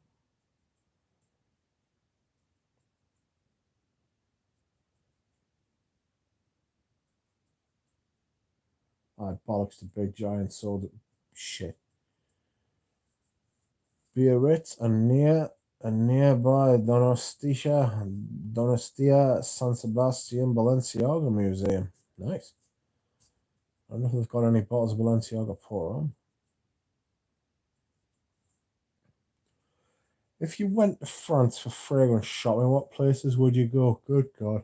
I bollocks to Big Giant Sword. Shit. Biarritz and nearby Donostia San Sebastian Balenciaga Museum. Nice. I don't know if they've got any bottles of Balenciaga pour on. If you went to France for fragrance shopping, what places would you go? Good God.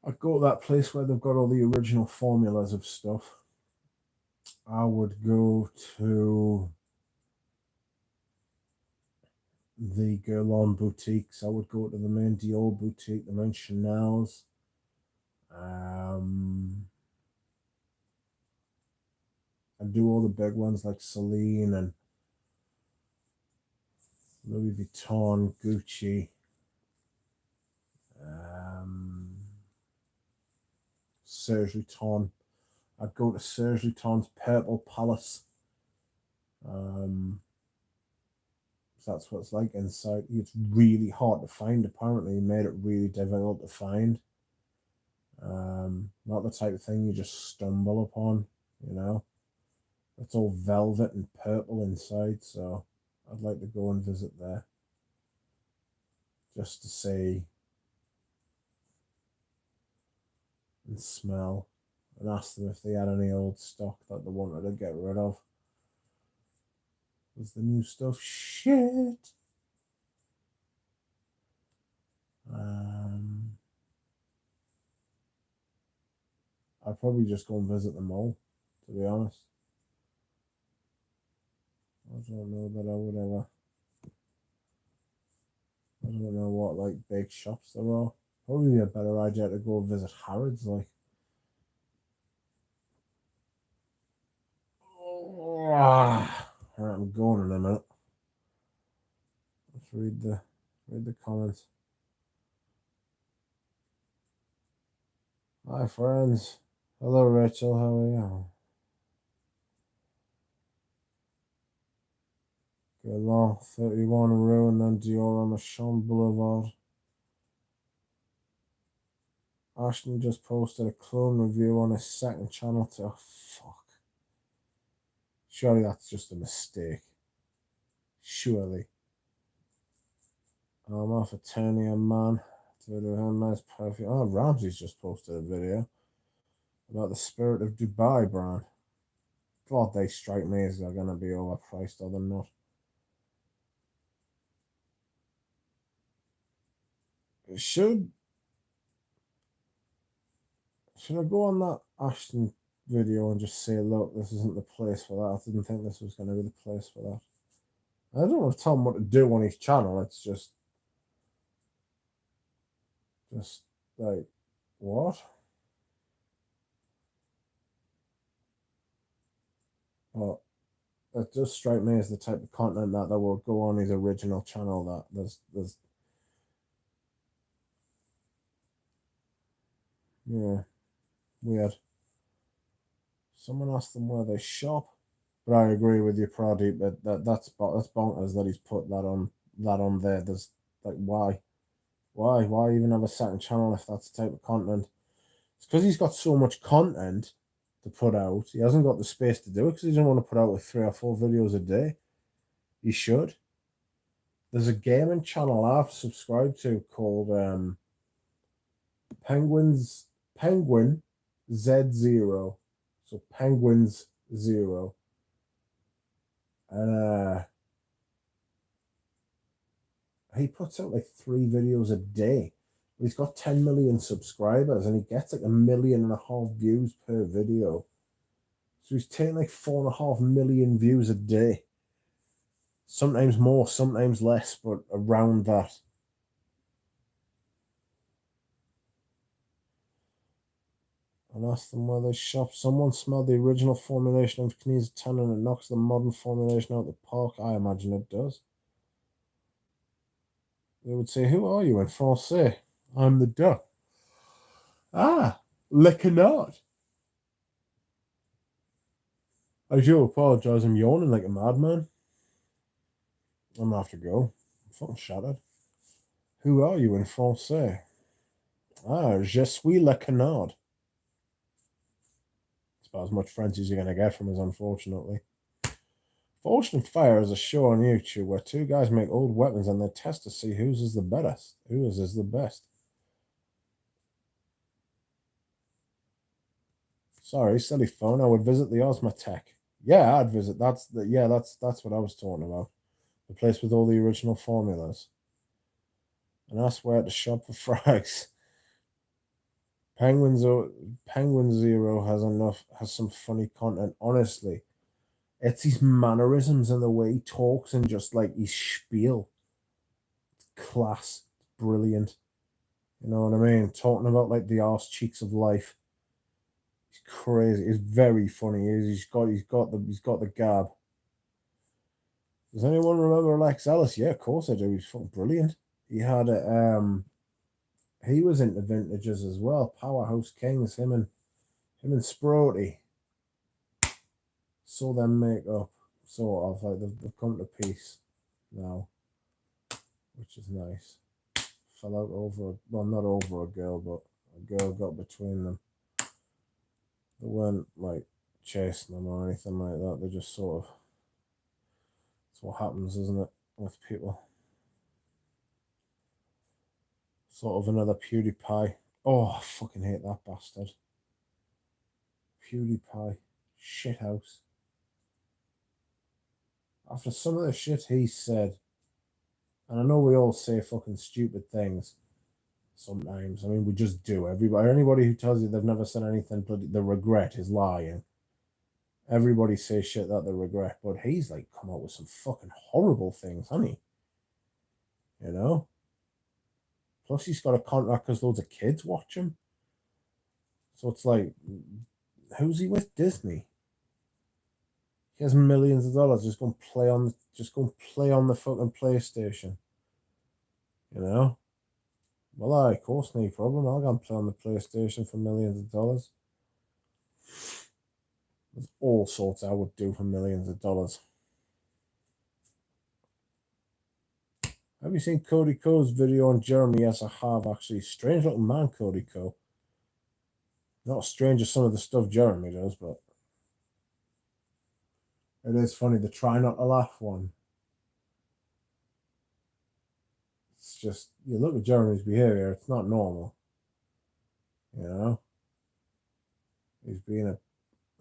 I'd go to that place where they've got all the original formulas of stuff. I would go to the Guerlain boutiques. I would go to the main Dior boutique, the main Chanel's. I'd do all the big ones like Celine and Louis Vuitton, Gucci. Serge Vuitton. I'd go to Serge Vuitton's Purple Palace. So that's what it's like inside. It's really hard to find, apparently. He made it really difficult to find. Not the type of thing you just stumble upon, you know. It's all velvet and purple inside, so I'd like to go and visit there. Just to see and smell and ask them if they had any old stock that they wanted to get rid of. Was the new stuff shit? I'd probably just go and visit them all, to be honest. I don't know that I would ever. I don't know what like big shops there are. Probably a better idea to go visit Harrods, like. Right, I'm going in a minute. Let's read the comments. Hi friends. Hello Rachel, how are you? Guerlain 31 Rue and then Dior on the Champ Boulevard. Ashton just posted a clone review on his second channel to fuck. Surely that's just a mistake. Surely. I'm off attorney a man to do him as perfume. Oh, Ramsey's just posted a video about the Spirit of Dubai brand. God, they strike me as they're gonna be overpriced or they're not. Should I go on that Ashton video and just say, look, this isn't the place for that? I didn't think this was going to be the place for that. I don't want to tell him what to do on his channel. It's just like, what? But it does strike me as the type of content that will go on his original channel. That there's yeah, weird. Someone asked them where they shop, but I agree with you, Pradeep. That's bonkers that he's put that on there. There's like, why even have a second channel if that's the type of content? It's because he's got so much content to put out. He hasn't got the space to do it because he doesn't want to put out like 3 or 4 videos a day. He should. There's a gaming channel I've subscribed to called Penguin Z0. So Penguins Zero. And he puts out like 3 videos a day. He's got 10 million subscribers and he gets like 1.5 million views per video. So he's taking like 4.5 million views a day. Sometimes more, sometimes less, but around that. And ask them where they shop. Someone smelled the original formulation of Knees 10 and it knocks the modern formulation out the park. I imagine it does. They would say, who are you in Francais? I'm the duck. Ah, le canard. I do apologize. I'm yawning like a madman. I'm gonna have to go. I'm fucking shattered. Who are you in Francais? Ah, je suis le canard. It's about as much French as you're gonna get from us, unfortunately. Forged and Fire is a show on YouTube where 2 guys make old weapons and they test to see whose is the best. Whose is the best. Sorry, silly phone. I would visit the Osmotech. Yeah, I'd visit. That's what I was talking about. The place with all the original formulas. And I swear to shop for frags. Penguin Zero has some funny content. Honestly, it's his mannerisms and the way he talks and just like his spiel. Class, brilliant. You know what I mean? Talking about like the arse cheeks of life. He's crazy. He's very funny. He's got the gab. Does anyone remember Alex Ellis? Yeah, of course I do. He's fucking brilliant. He had a he was into vintages as well. Powerhouse Kings, him and Sprody. Saw them make up sort of like they've come to peace now, which is nice. Fell out over not over a girl, but a girl got between them. They weren't like chasing them or anything like that. They just sort of, it's what happens, isn't it, with people? Sort of another PewDiePie. Oh, I fucking hate that bastard. PewDiePie. Shithouse. After some of the shit he said, and I know we all say fucking stupid things sometimes. I mean, we just do. Anybody who tells you they've never said anything but the regret is lying. Everybody says shit that they regret, but he's like come up with some fucking horrible things, hasn't he? You know? Plus, he's got a contract because loads of kids watch him. So it's like, who's he with? Disney. He has millions of dollars. Just go and play on the fucking PlayStation. You know? Well, of course, no problem. I'll go and play on the PlayStation for millions of dollars. There's all sorts I would do for millions of dollars. Have you seen Cody Co's video on Jeremy? Yes, I have, actually. Strange little man, Cody Co. Not strange as some of the stuff Jeremy does, but it is funny. The try not to laugh one. It's just, you look at Jeremy's behavior, it's not normal. You know? He's being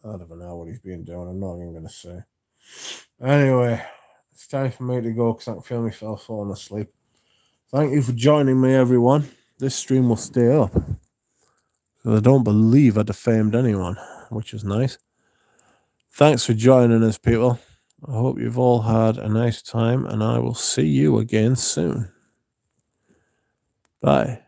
I don't know what he's been doing. I'm not even going to say. Anyway, it's time for me to go because I can feel myself falling asleep. Thank you for joining me, everyone. This stream will stay up. I don't believe I defamed anyone, which is nice. Thanks for joining us, people. I hope you've all had a nice time, and I will see you again soon. Bye.